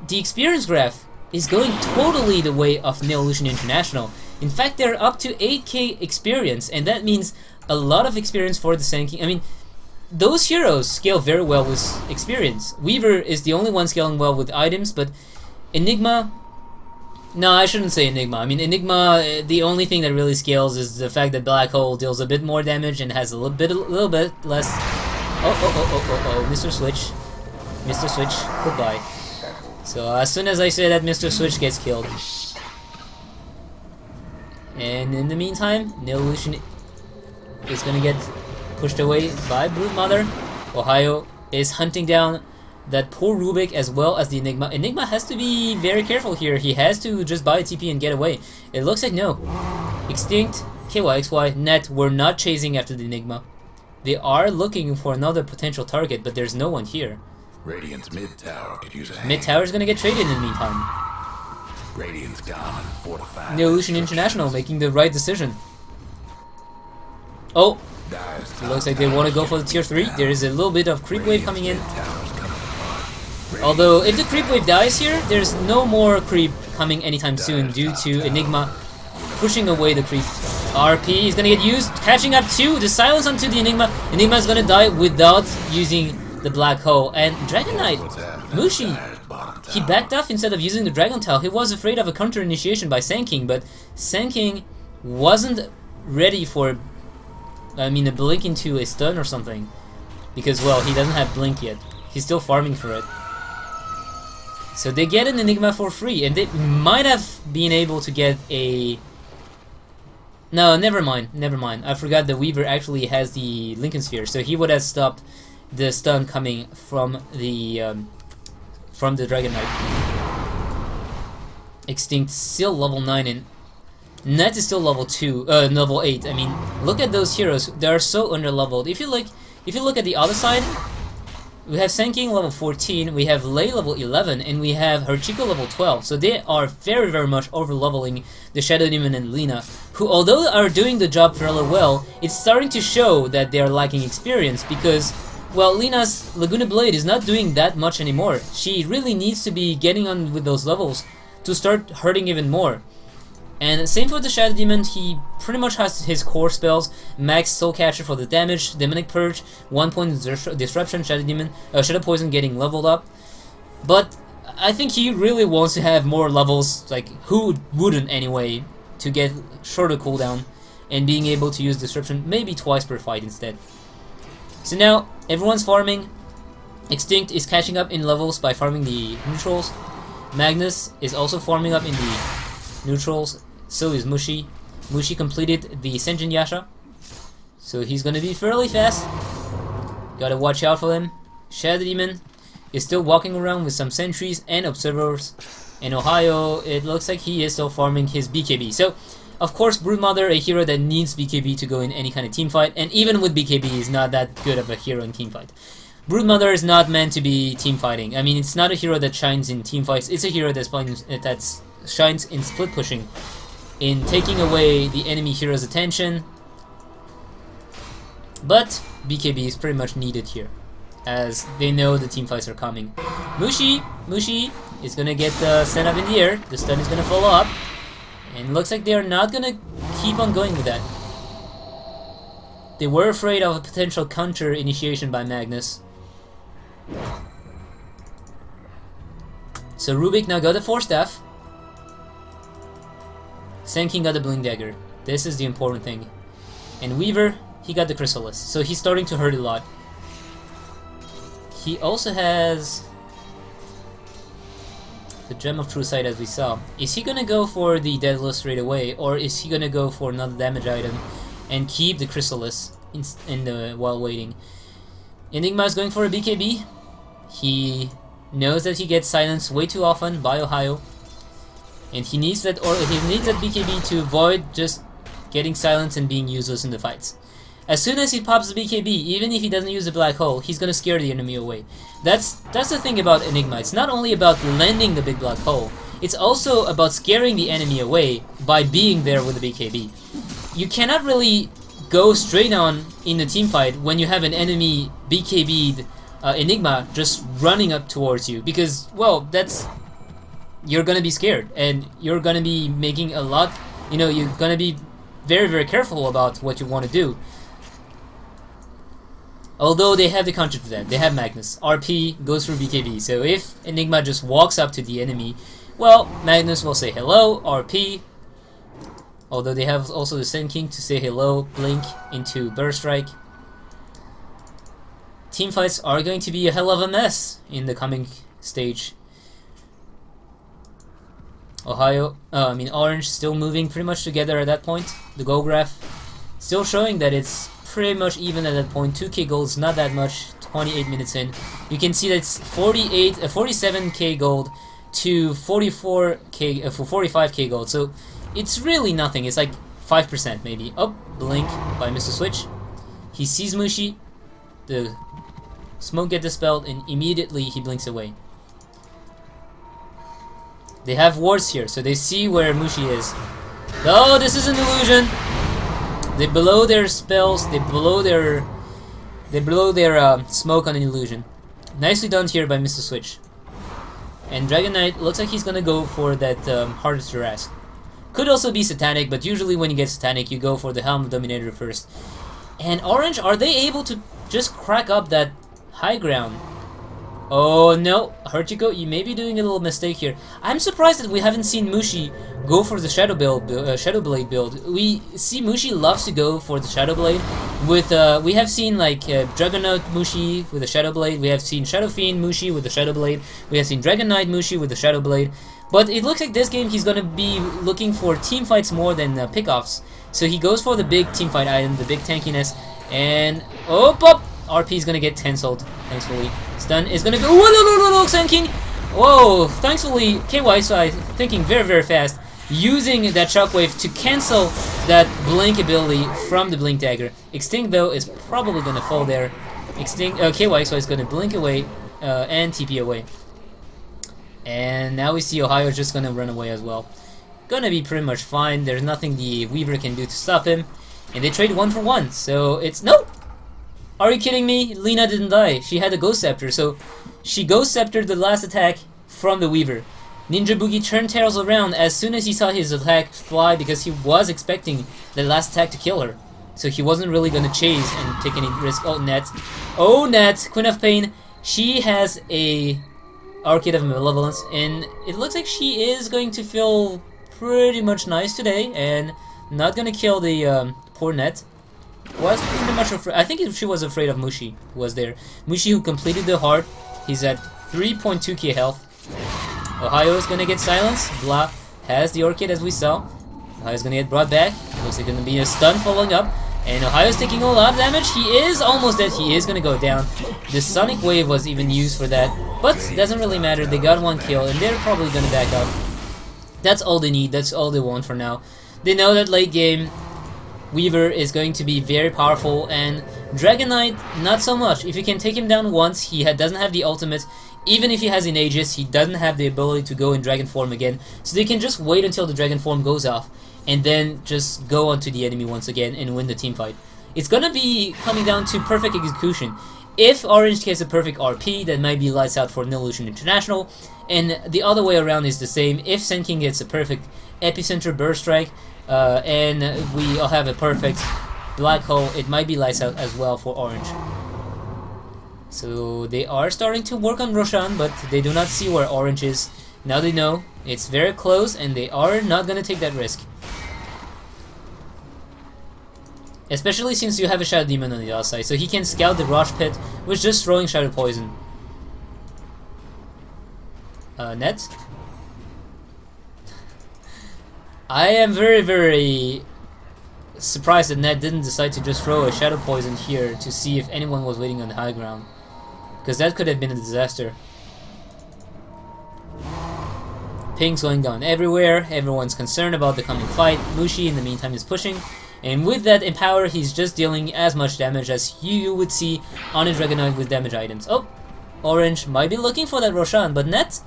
the experience graph is going totally the way of Neolution International. In fact, they're up to 8k experience, and that means a lot of experience for the Sand King. I mean, those heroes scale very well with experience. Weaver is the only one scaling well with items, but Enigma... No, I shouldn't say Enigma. I mean, Enigma, the only thing that really scales is the fact that Black Hole deals a bit more damage and has a little bit less... Oh, Mr. Switch. Mr. Switch, goodbye. So as soon as I say that, Mr. Switch gets killed. And in the meantime, Neolution is gonna get pushed away by Brute Mother. Ohio is hunting down that poor Rubik as well as the Enigma. Enigma has to be very careful here. He has to just buy a TP and get away. It looks like no. Extinct, KYXY, Net were not chasing after the Enigma. They are looking for another potential target, but there's no one here. Radiant's mid tower could use a hand. Mid tower is gonna get traded in the meantime. Radiant's gone and fortified. Neolution International making the right decision. Oh, it looks like they want to go for the tier 3. There is a little bit of creep wave coming in. Although if the creep wave dies here, there's no more creep coming anytime soon due to Enigma pushing away the creep. RP is gonna get used, catching up to the silence onto the Enigma. Enigma is gonna die without using the Black Hole. And Dragon Knight, Mushi, he backed off instead of using the Dragon Tail. He was afraid of a counter initiation by Sand King, but Sand King wasn't ready for, I mean, a blink into a stun or something. Because, well, he doesn't have blink yet. He's still farming for it. So they get an Enigma for free, and they might have been able to get a... No, never mind. I forgot the Weaver actually has the Lincoln Sphere, so he would have stopped the stun coming from the Dragon Knight. Extinct still level 9 and Net is still level 8. I mean, look at those heroes. They are so underleveled. If you look at the other side, we have Sand King level 14, we have Lei level 11, and we have Herchiko level 12. So they are very, very much over-leveling the Shadow Demon and Lina, who, although are doing the job fairly well, it's starting to show that they are lacking experience because, well, Lina's Laguna Blade is not doing that much anymore. She really needs to be getting on with those levels to start hurting even more. And same for the Shadow Demon, he pretty much has his core spells, Max Soul Catcher for the damage, Demonic Purge, 1 point Disruption, Shadow Demon, Shadow Poison getting leveled up. But I think he really wants to have more levels, like who wouldn't anyway, to get shorter cooldown and being able to use Disruption maybe twice per fight instead. So now everyone's farming. Extinct is catching up in levels by farming the neutrals. Magnus is also farming up in the neutrals. So is Mushi. Mushi completed the Senjin Yasha, so he's gonna be fairly fast. Gotta watch out for him. Shadow Demon is still walking around with some sentries and observers. In Ohio, it looks like he is still farming his BKB. So, of course, Broodmother, a hero that needs BKB to go in any kind of team fight, and even with BKB is not that good of a hero in team fight. Broodmother is not meant to be team fighting. I mean, it's not a hero that shines in team fights. It's a hero that shines in split pushing. in taking away the enemy hero's attention. But BKB is pretty much needed here, as they know the team fights are coming. Mushi is gonna get sent up in the air. The stun is gonna follow up, and looks like they are not gonna keep on going with that. They were afraid of a potential counter initiation by Magnus. So Rubik now got the Force Staff. Senkin got the Blink Dagger. This is the important thing. And Weaver, he got the Chrysalis. So he's starting to hurt a lot. He also has the Gem of True Sight, as we saw. Is he gonna go for the Daedalus straight away, or is he gonna go for another damage item and keep the Chrysalis while waiting? Enigma is going for a BKB. He knows that he gets silenced way too often by Ohio, and he needs that BKB to avoid just getting silenced and being useless in the fights. As soon as he pops the BKB, even if he doesn't use the black hole, he's gonna scare the enemy away. That's the thing about Enigma. It's not only about landing the big black hole, it's also about scaring the enemy away by being there with the BKB. You cannot really go straight on in a team fight when you have an enemy BKB'd Enigma just running up towards you, because, well, you're gonna be scared, and you're gonna be making a lot, you're gonna be very, very careful about what you want to do. Although they have the counter to that, they have Magnus. RP goes through BKB, so if Enigma just walks up to the enemy, well, Magnus will say hello, RP. Although they have also the Senkin to say hello, blink into Burst Strike. Teamfights are going to be a hell of a mess in the coming stage. Orange still moving pretty much together at that point. The goal graph still showing that it's pretty much even at that point. 2k gold is not that much, 28 minutes in. You can see that it's 47k gold to 44k, 45k gold. So it's really nothing. It's like 5% maybe. Oh, blink by Mr. Switch. He sees Mushi. The smoke gets dispelled, and immediately he blinks away. They have wards here, so they see where Mushi is. Oh, this is an illusion. They blow their spells. They blow their smoke on an illusion. Nicely done here by Mr. Switch. And Dragon Knight looks like he's gonna go for that Heart of Duras. Could also be Satanic, but usually when you get Satanic, you go for the Helm of Dominator first. And Orange, are they able to just crack up that high ground? Oh no, Hurchiko, you may be doing a little mistake here. I'm surprised that we haven't seen Mushi go for the Shadow Blade build. We see Mushi loves to go for the Shadow Blade. We have seen like Dragon Knight Mushi with the Shadow Blade. We have seen Shadow Fiend Mushi with the Shadow Blade. We have seen Dragon Knight Mushi with the Shadow Blade. But it looks like this game he's gonna be looking for team fights more than pickoffs. So he goes for the big team fight item, the big tankiness, and RP is gonna get tenseled, thankfully. Stun is gonna go. Whoa, no, Senkin! Whoa, thankfully, KY thinking very, very fast, using that shockwave to cancel that blink ability from the blink dagger. Extinct, though, is probably gonna fall there. KY is gonna blink away and TP away. And now we see Ohio just gonna run away as well. Gonna be pretty much fine. There's nothing the Weaver can do to stop him. And they trade 1 for 1, so it's... No! Are you kidding me? Lina didn't die. She had a Ghost Scepter, so she Ghost Sceptered the last attack from the Weaver. Ninja Boogie turned tails around as soon as he saw his attack fly, because he was expecting the last attack to kill her. So he wasn't really gonna chase and take any risk. Oh, Net. Oh, Net! Queen of Pain. She has a Arcade of Malevolence, and it looks like she is going to feel pretty much nice today, and not gonna kill the poor Net. Was pretty much afraid. I think she was afraid of Mushi, who was there. Mushi, who completed the heart. He's at 3.2k health. Ohio is gonna get silenced. Blah has the Orchid, as we saw. Ohio's gonna get brought back. Looks like gonna be a stun following up. And Ohio's taking a lot of damage. He is almost dead. He is gonna go down. The Sonic Wave was even used for that. But it doesn't really matter. They got 1 kill, and they're probably gonna back up. That's all they need. That's all they want for now. They know that late game Weaver is going to be very powerful, and Dragon Knight, not so much. If you can take him down once, he doesn't have the ultimate. Even if he has an Aegis, he doesn't have the ability to go in Dragon form again. So they can just wait until the Dragon form goes off, and then just go onto the enemy once again and win the team fight. It's gonna be coming down to perfect execution. If Orange gets a perfect RP, that might be lights out for Neolution International, and the other way around is the same. If Senking gets a perfect epicenter burst strike, and we all have a perfect black hole, it might be lights out as well for Orange. So they are starting to work on Roshan, but they do not see where Orange is. Now they know it's very close, and they are not gonna take that risk. Especially since you have a Shadow Demon on the other side, so he can scout the Rosh Pit with just throwing Shadow Poison. Net? I am very surprised that Net didn't decide to just throw a Shadow Poison here to see if anyone was waiting on the high ground, because that could have been a disaster. Ping's going down everywhere, everyone's concerned about the coming fight. Mushi in the meantime is pushing, and with that Empower he's just dealing as much damage as you would see on a Dragonoid with damage items. Oh, Orange might be looking for that Roshan, but Net?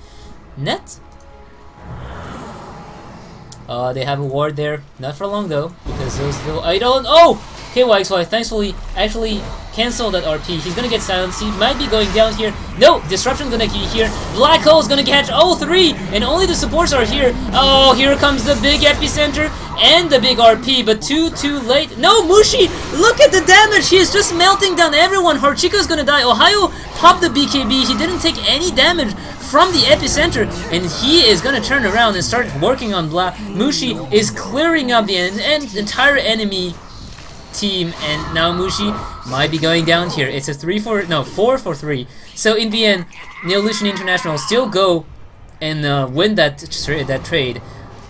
They have a ward there, not for long though, because those little oh! KYXY thankfully actually cancel that RP. He's gonna get silenced. He might be going down here. No, Disruption's gonna be here. Black Hole's gonna catch all three, and only the supports are here. Oh, here comes the big epicenter and the big RP, but too late. No, Mushi, look at the damage. He is just melting down everyone. Hachiko's gonna die. Ohio popped the BKB. He didn't take any damage from the epicenter, and he is gonna turn around and start working on Blah. Mushi is clearing up the entire enemy team, and now Mushi might be going down here. It's a 4 for 3. So in the end, Neolution International still go and win that trade.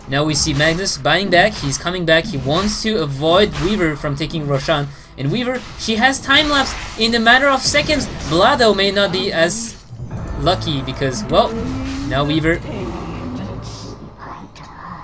Now we see Magnus buying back. He's coming back. He wants to avoid Weaver from taking Roshan. And Weaver, she has time lapse in a matter of seconds. Blado may not be as lucky because, well, now Weaver.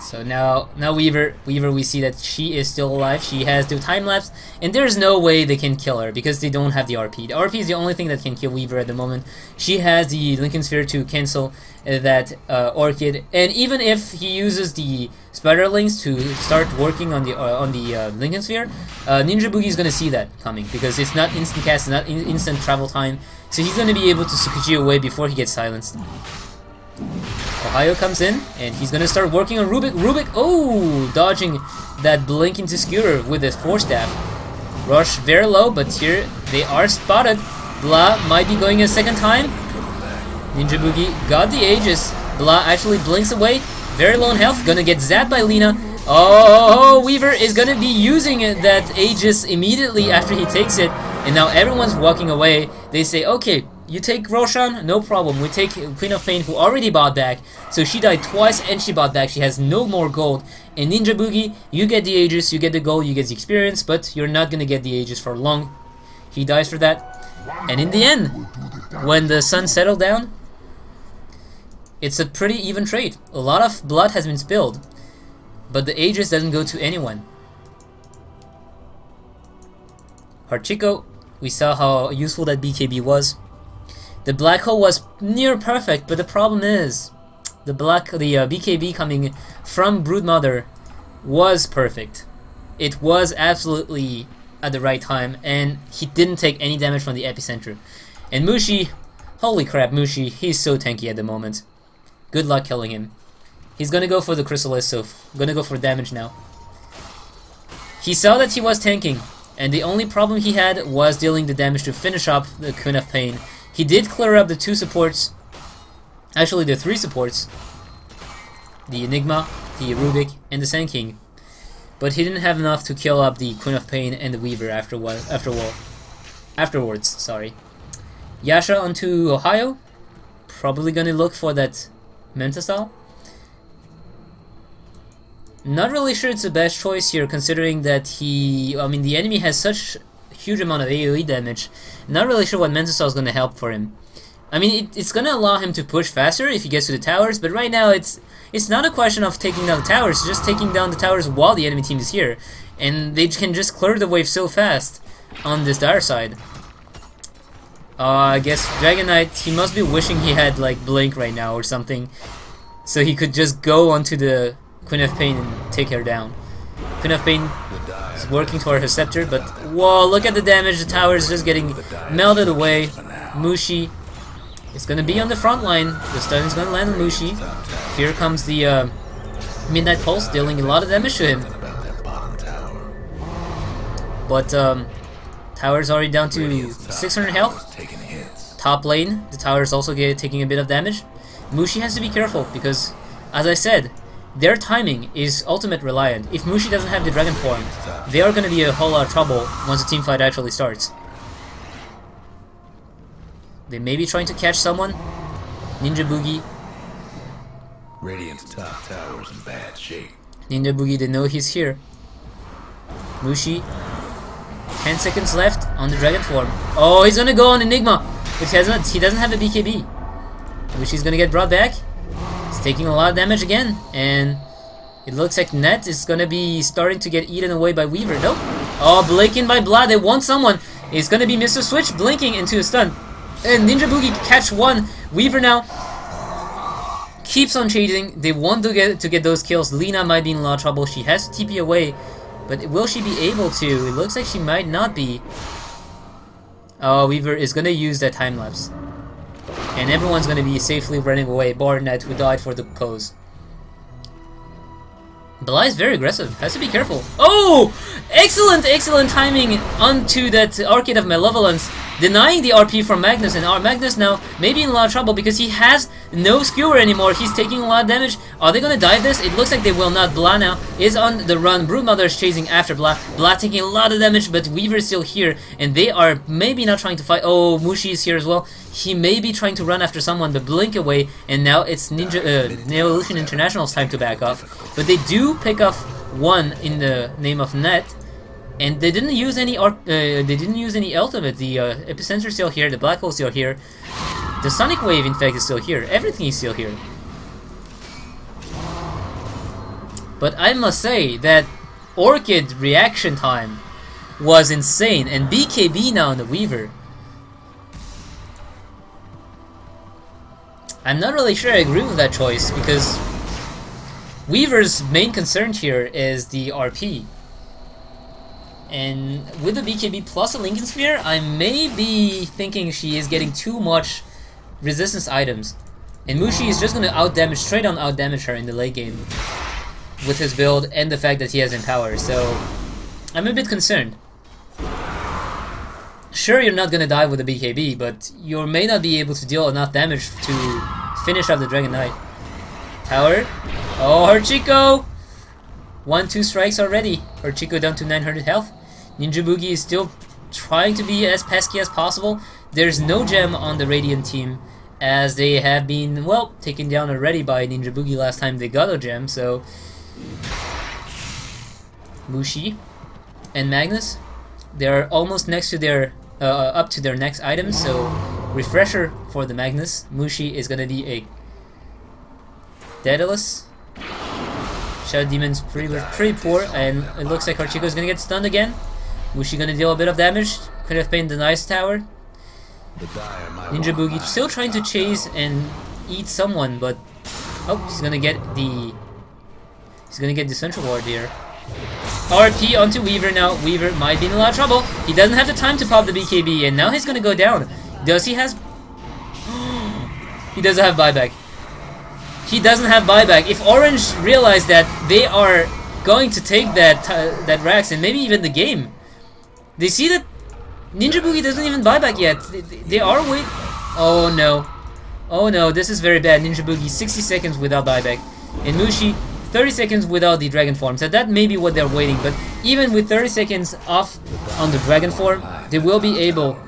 So now Weaver, we see that she is still alive. She has the time lapse, and there's no way they can kill her because they don't have the RP. The RP is the only thing that can kill Weaver at the moment. She has the Lincoln Sphere to cancel that Orchid, and even if he uses the Spiderlings to start working on the Lincoln Sphere, Ninja Boogie is gonna see that coming because it's not instant cast, it's not instant travel time, so he's gonna be able to Sukuji away before he gets silenced. Ohio comes in, and he's gonna start working on Rubik, oh, dodging that blink into Skewer with his Force Staff. Rush very low, but here they are spotted. Blah might be going a second time. Ninja Boogie got the Aegis. Blah actually blinks away, very low in health, gonna get zapped by Lina. Oh, Weaver is gonna be using that Aegis immediately after he takes it, and now everyone's walking away. They say, okay, you take Roshan, no problem. We take Queen of Pain, who already bought back. So she died twice and she bought back. She has no more gold. And Ninja Boogie, you get the Aegis, you get the gold, you get the experience, but you're not gonna get the Aegis for long. He dies for that. And in the end, when the sun settled down, it's a pretty even trade. A lot of blood has been spilled, but the Aegis doesn't go to anyone. Hachiko, we saw how useful that BKB was. The black hole was near perfect, but the problem is the BKB coming from Broodmother was perfect. It was absolutely at the right time, and he didn't take any damage from the epicenter. And Mushi, holy crap, Mushi, he's so tanky at the moment. Good luck killing him. He's gonna go for the Chrysalis, so gonna go for damage now. He saw that he was tanking, and the only problem he had was dealing the damage to finish up the Queen of Pain. He did clear up the 2 supports, actually the 3 supports, the Enigma, the Rubik, and the Sand King, but he didn't have enough to kill up the Queen of Pain and the Weaver afterwards. Sorry. Yasha onto Ohio, probably gonna look for that Mentasal. Not really sure it's the best choice here, considering that the enemy has such huge amount of AoE damage. Not really sure what Mentasal is going to help for him. I mean, it's going to allow him to push faster if he gets to the towers, but right now it's not a question of taking down the towers, it's just taking down the towers while the enemy team is here. And they can just clear the wave so fast on this dire side. I guess Dragon Knight, he must be wishing he had like Blink right now or something, so he could just go onto the Queen of Pain and take her down. Queen of Pain is working toward her scepter, but whoa, look at the damage. The tower is just getting melted away. Mushi is gonna be on the front line. The stun is gonna land on Mushi. Here comes the Midnight Pulse, dealing a lot of damage to him. But tower is already down to 600 health. Top lane, the tower is also taking a bit of damage. Mushi has to be careful because, as I said, their timing is ultimate reliant. If Mushi doesn't have the dragon form, they are going to be a whole lot of trouble once the team fight actually starts. They may be trying to catch someone. Ninja Boogie. Radiant's top tower's in bad shape. Ninja Boogie, they know he's here. Mushi. 10 seconds left on the dragon form. Oh, he's gonna go on Enigma. But he doesn't have a BKB. Mushi's gonna get brought back. He's taking a lot of damage again. And it looks like Net is gonna be starting to get eaten away by Weaver. Nope. Oh, blinking by Blood. They want someone. It's gonna be Mr. Switch blinking into a stun. And Ninja Boogie catch one. Weaver now keeps on chasing. They want to get those kills. Lina might be in a lot of trouble. She has to TP away. But will she be able to? It looks like she might not be. Oh, Weaver is gonna use that time lapse. And everyone's gonna be safely running away, bar Net, who died for the cause. Bly is very aggressive, has to be careful. Oh! Excellent timing onto that Arcade of Malevolence, denying the RP from Magnus, and our Magnus now may be in a lot of trouble because he has no skewer anymore. He's taking a lot of damage. Are they gonna dive this? It looks like they will not. Blah now is on the run. Broodmother is chasing after Blah. Blah taking a lot of damage, but Weaver is still here, and they are maybe not trying to fight. Oh, Mushi is here as well. He may be trying to run after someone, but blink away, and now it's Neolution International's time to back off. But they do pick off one in the name of Net, and they didn't use any ultimate. The Epicenter is still here. The Black Hole is still here. The Sonic Wave, in fact, is still here. Everything is still here. But I must say that Orchid reaction time was insane, and BKB now on the Weaver. I'm not really sure I agree with that choice, because Weaver's main concern here is the RP. And with the BKB plus a Lincoln Sphere, I may be thinking she is getting too much resistance items. And Mushi is just going to out-damage, straight on out-damage her in the late game with his build and the fact that he has Empower, so I'm a bit concerned. Sure, you're not gonna die with a BKB, but you may not be able to deal enough damage to finish off the Dragon Knight. Tower. Oh, Herchico! 1-2 strikes already. Herchico down to 900 health. Ninja Boogie is still trying to be as pesky as possible. There's no gem on the Radiant team, as they have been, well, taken down already by Ninja Boogie last time they got a gem, so... Mushi and Magnus, they're almost next to their up to their next items, so refresher for the Magnus. Mushi is gonna be a Daedalus. Shadow Demon's pretty poor, and it looks like Herchico is gonna get stunned again. Mushi gonna deal a bit of damage. Could have been the nice tower. Ninja Boogie still trying to chase and eat someone, but oh, he's gonna get the Central Ward here. RP onto Weaver now. Weaver might be in a lot of trouble. He doesn't have the time to pop the BKB, and now he's gonna go down. Does he has... He doesn't have buyback. He doesn't have buyback. If Orange realize that they are going to take that Rax and maybe even the game, they see that Ninja Boogie doesn't even buyback yet. They are waiting. Oh no. Oh no, this is very bad. Ninja Boogie 60 seconds without buyback. And Mushi 30 seconds without the Dragon Form. So that may be what they're waiting, but even with 30 seconds off on the Dragon Form, they will be able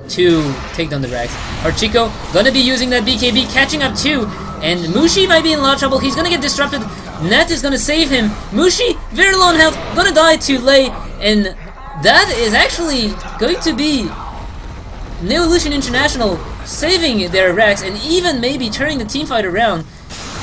to take down the Rax. Herchico gonna be using that BKB, catching up too, and Mushi might be in a lot of trouble. He's gonna get disrupted. Net is gonna save him. Mushi, very low on health, gonna die to Lei, and that is actually going to be Neolution International saving their Rax and even maybe turning the teamfight around.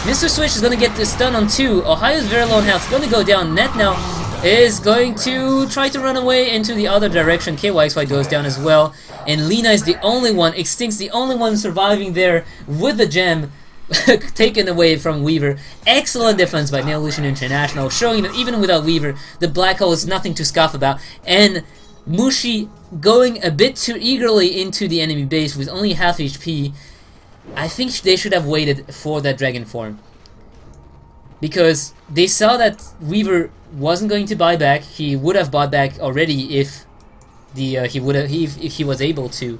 Mr. Switch is gonna get the stun on 2. Ohio's very low on health, gonna go down. Net now is going to try to run away into the other direction. KYXY goes down as well. And Lina is the only one, Extinct's the only one surviving there with the gem. taken away from Weaver. Excellent defense by Neolution International, showing that even without Weaver, the black hole is nothing to scoff about. And Mushi going a bit too eagerly into the enemy base with only half HP. I think they should have waited for that dragon form, because they saw that Weaver wasn't going to buy back. He would have bought back already if if he was able to,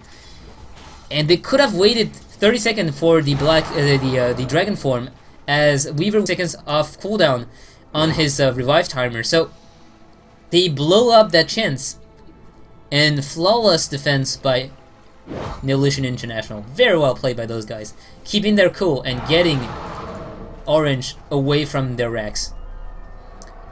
and they could have waited 30 seconds for the the dragon form, as Weaver seconds off cooldown on his revive timer. So they blow up that chance, and flawless defense by Neolution International. Very well played by those guys, keeping their cool and getting Orange away from their racks.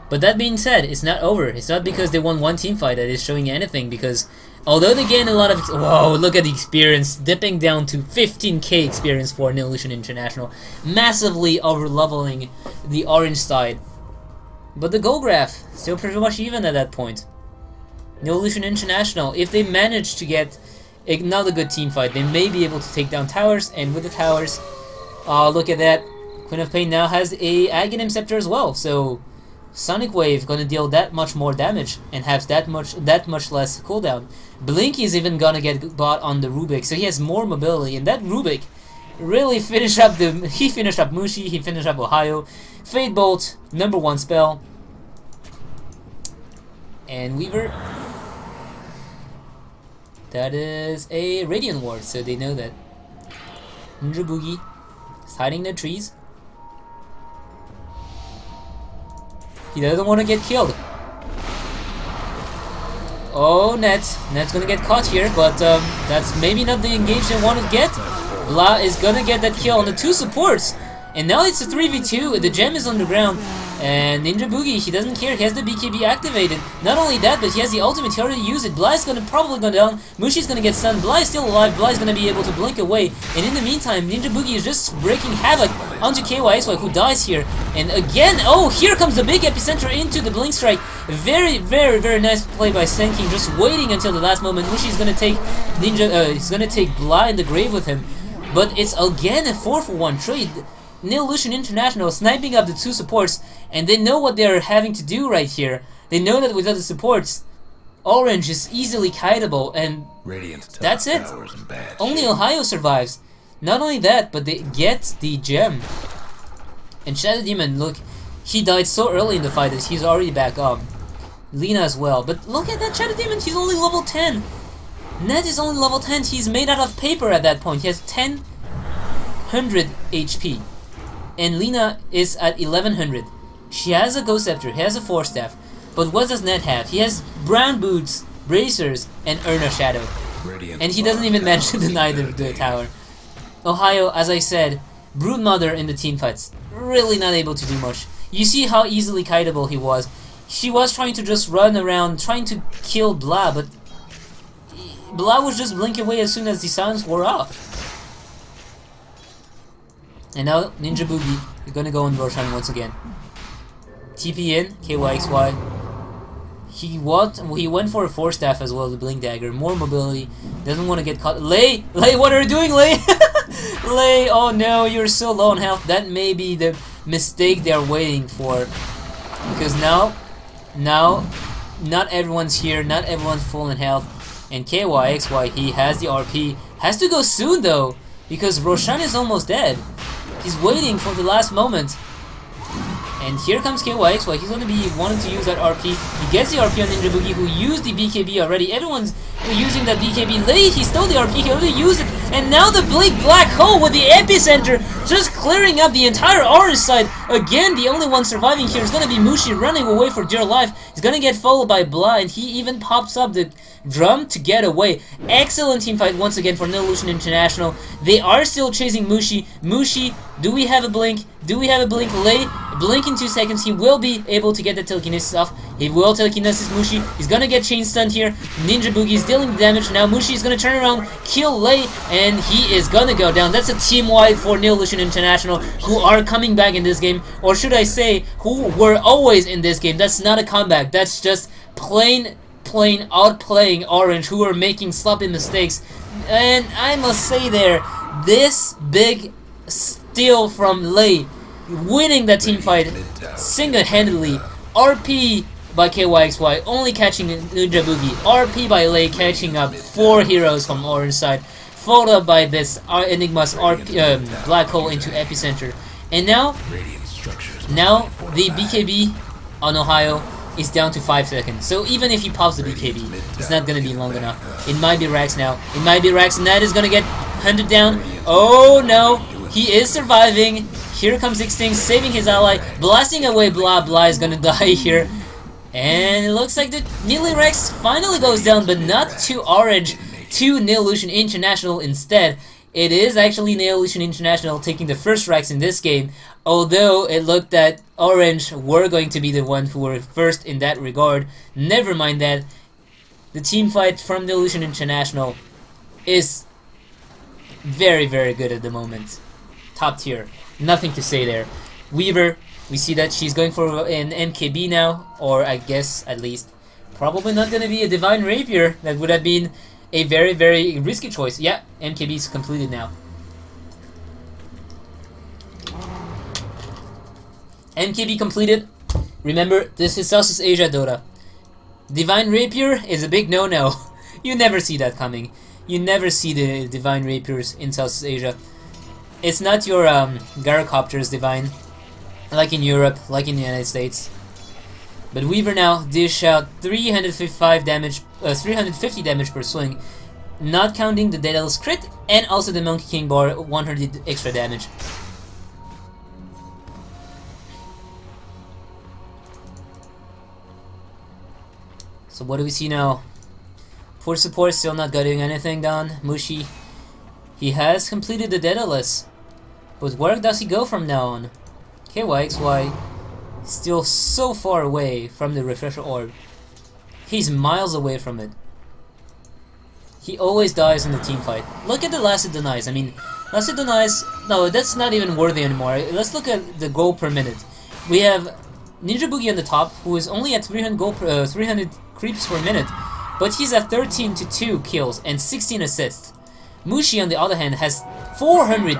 But that being said, it's not over. It's not because they won one team fight that is showing anything, because although they gained a lot of... Whoa, look at the experience, dipping down to 15k experience for Neolution International, massively over-leveling the Orange side. But the goal graph, still pretty much even at that point. Neolution International, if they manage to get another good team fight, they may be able to take down towers, and with the towers, look at that, Queen of Pain now has a Aghanim Scepter as well, so Sonic Wave gonna deal that much more damage and has that much less cooldown. Blinky is even gonna get bought on the Rubik, so he has more mobility, and that Rubik really finished up he finished up Mushi, he finished up Ohio. Fade Bolt, #1 spell. And Weaver, that is a Radiant Ward, so they know that. Ninja Boogie is hiding in the trees. He doesn't want to get killed. Oh, Net's gonna get caught here, but that's maybe not the engage they want to get. Blah is gonna get that kill on the two supports. And now it's a 3v2, the gem is on the ground, and Ninja Boogie, he doesn't care, he has the BKB activated. Not only that, but he has the ultimate, he already used it. Blah is probably go down, Mushi's gonna get stunned, Blah is still alive, Blah is gonna be able to blink away, and in the meantime, Ninja Boogie is just wreaking havoc onto KYXY, who dies here. And again, oh, here comes the big epicenter into the blink strike. Very, very, very nice play by Senking, just waiting until the last moment. Mushi's gonna take he's gonna take Blah in the grave with him. But it's again a 4-for-1 trade. Neolution International sniping up the two supports, and they know what they're having to do right here. They know that without the supports, Orange is easily kiteable, and that's it. Only Ohio survives. Not only that, but they get the gem. And Shadow Demon, look, he died so early in the fight that he's already back up. Lina as well, but look at that Shadow Demon, he's only level 10. Ned is only level 10, he's made out of paper at that point. He has 1000 HP. And Lina is at 1100. She has a Ghost Scepter, he has a Force Staff, but what does Ned have? He has Brown Boots, Bracers, and Urna Shadow. And he doesn't even manage to deny the tower. Ohio, as I said, Broodmother in the team fights, really not able to do much. You see how easily kiteable he was. She was trying to just run around, trying to kill Blah, but Blah was just blinking away as soon as the sounds wore off. And now Ninja Boogie is gonna go on Roshan once again. TP in, KYXY. He went for a Force Staff as well, the Blink Dagger. More mobility, doesn't want to get caught. Lei, what are you doing, Lei? Lei, oh no, you're so low on health. That may be the mistake they are waiting for. Because now, not everyone's here, not everyone's full in health. And KYXY, he has the RP. Has to go soon though, because Roshan is almost dead. He's waiting for the last moment. And here comes KYXY, he's going to be wanting to use that RP. He gets the RP on Ninja Boogie, who used the BKB already. Everyone's using that BKB. Lei, he stole the RP, he already used it. And now the Blink Black Hole with the epicenter, just clearing up the entire Orange side. Again, the only one surviving here is going to be Mushi, running away for dear life. He's going to get followed by Blah, and he even pops up the drum to get away. Excellent team fight once again for Neolution International. They are still chasing Mushi. Mushi, do we have a blink? Do we have a blink? Lei, blink in 2 seconds. He will be able to get the telekinesis off. He will telekinesis Mushi. He's gonna get chain stunned here. Ninja Boogie is dealing the damage. Now Mushi is gonna turn around, kill Lei, and he is gonna go down. That's a team wide for Neolution International, who are coming back in this game, or should I say, who were always in this game. That's not a comeback. That's just plain outplaying Orange, who are making sloppy mistakes. And I must say there, this big steal from Lei, winning that team fight single-handedly. RP by KYXY, only catching Ninja Boogie. RP by Lei catching up 4 heroes from orange side, followed up by this Enigma's black hole into epicenter. And now the BKB on Ohio is down to 5 seconds. So even if he pops the BKB, it's not gonna be long enough. It might be Rax now. It might be Rax, and that is gonna get hunted down. Oh no, he is surviving. Here comes Extinct, saving his ally, blasting away Blah. Blah is gonna die here. And it looks like the Neely Rex finally goes down, but not to Orange, to Neolution International instead. It is actually Neolution International taking the first Rex in this game, although it looked that Orange were going to be the one who were first in that regard. Never mind that. The team fight from Neolution International is very, very good at the moment. Top tier. Nothing to say there. Weaver, we see that she's going for an MKB now, or I guess at least probably not going to be a Divine Rapier. That would have been a very, very risky choice. Yeah, MKB is completed now. MKB completed. Remember, this is Southeast Asia Dota. Divine Rapier is a big no-no. You never see that coming. You never see the Divine Rapiers in Southeast Asia. It's not your Gyrocopters Divine, like in Europe, like in the United States. But Weaver now dish out 350 damage per swing, not counting the Daedalus crit and also the Monkey King bar 100 extra damage. So what do we see now? Poor support still not getting anything done. Mushi, he has completed the Daedalus, but where does he go from now on? KYXY still so far away from the refresher orb. He's miles away from it. He always dies in the team fight. Look at the Lacet Denies. I mean, Lacet Denies, no, that's not even worthy anymore. Let's look at the goal per minute. We have Ninja Boogie on the top, who is only at 300 creeps per minute, but he's at 13 to 2 kills and 16 assists. Mushi, on the other hand, has 400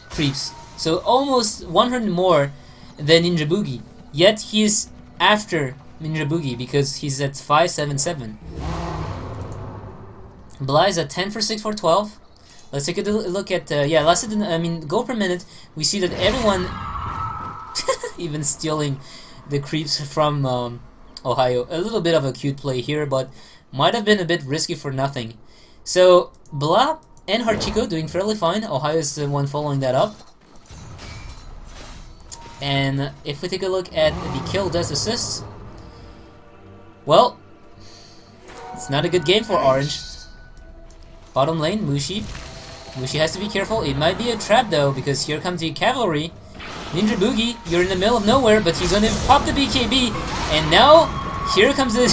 creeps, so almost 100 more than Ninja Boogie. Yet he's after Ninja Boogie because he's at 577. Blah is at 10 for 6 for 12. Let's take a look at goal per minute. We see that everyone even stealing the creeps from Ohio. A little bit of a cute play here, but might have been a bit risky for nothing. So Blah and Harchiko doing fairly fine. Ohio is the one following that up. And if we take a look at the kill death assists, well, it's not a good game for Orange. Bottom lane, Mushi. Mushi has to be careful. It might be a trap though, because here comes the cavalry. Ninja Boogie, you're in the middle of nowhere, but he's gonna pop the BKB, and now here comes the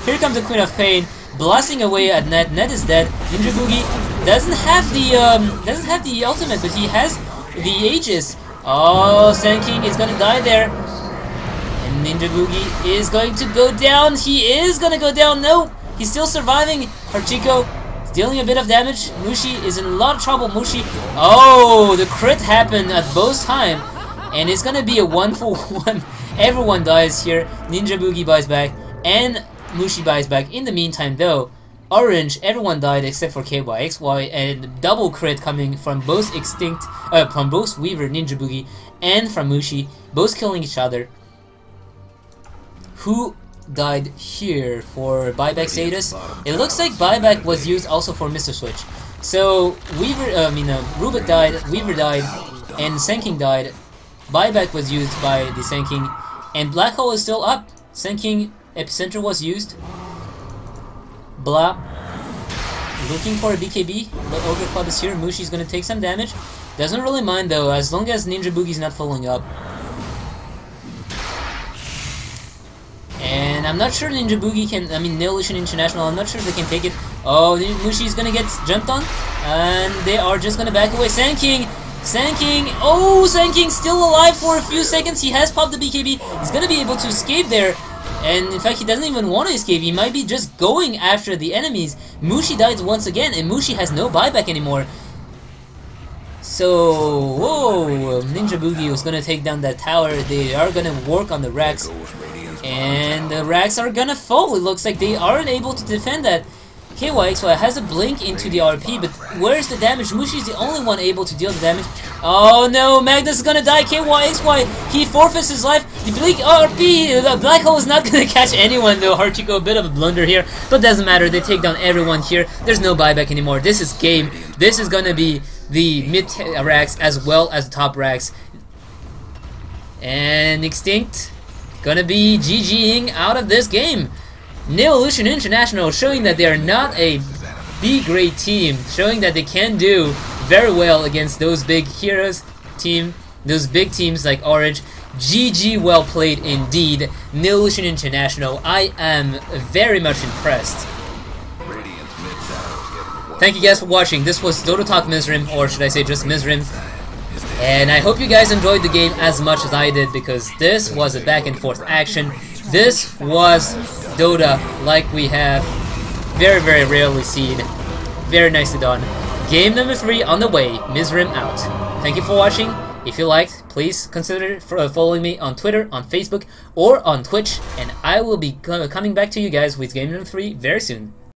here comes the Queen of Pain, blasting away at Net. Net is dead. Ninja Boogie doesn't have the ultimate, but he has the Aegis. Oh, Sand King is gonna die there. And Ninja Boogie is going to go down. He is gonna go down. No, he's still surviving. Harchiko is dealing a bit of damage. Mushi is in a lot of trouble. Mushi. Oh, the crit happened at both times. And it's gonna be a 1-for-1. Everyone dies here. Ninja Boogie buys back. And Mushi buys back. In the meantime, though, Orange, everyone died except for KYXY, and double crit coming from both Extinct, from both Weaver, Ninja Boogie, and from Mushi, both killing each other. Who died here for buyback status? It looks like buyback was used also for Mr. Switch. So Weaver, Rubik died, Weaver died, and Sand King died. Buyback was used by the Sand King, and Black Hole is still up. Sand King Epicenter was used. Blah. Looking for a BKB, but Ogre Club is here. Mushi's gonna take some damage. Doesn't really mind though, as long as Ninja Boogie's not following up. And I'm not sure Ninja Boogie can, Neolution International, I'm not sure if they can take it. Oh, Mushi's gonna get jumped on, and they are just gonna back away. Sand King! Sand King! Oh, Sand King's still alive for a few seconds. He has popped the BKB. He's gonna be able to escape there. And in fact, he doesn't even want to escape. He might be just going after the enemies. Mushi died once again, and Mushi has no buyback anymore. So, whoa, Ninja Boogie was gonna take down that tower. They are gonna work on the racks, and the racks are gonna fall. It looks like they aren't able to defend that. KYXY has a blink into the RP, but where's the damage? Mushi's the only one able to deal the damage. Oh no, Magnus is gonna die. KYXY, he forfeits his life. The blink RP, the black hole is not gonna catch anyone though. Hachiko, a bit of a blunder here, but doesn't matter. They take down everyone here. There's no buyback anymore. This is game. This is gonna be the mid racks as well as the top racks. And Extinct gonna be GGing out of this game. Neolution International showing that they are not a B-grade team, showing that they can do very well against those big heroes team, those big teams like Orange. GG, well played indeed. Neolution International, I am very much impressed. Thank you guys for watching. This was Dota Talk Myzzrym, or should I say just Myzzrym. And I hope you guys enjoyed the game as much as I did, because this was a back and forth action. This was Dota like we have very, very rarely seen. Very nicely done. Game number 3 on the way. Myzzrym out. Thank you for watching. If you liked, please consider following me on Twitter, on Facebook, or on Twitch. And I will be coming back to you guys with game number 3 very soon.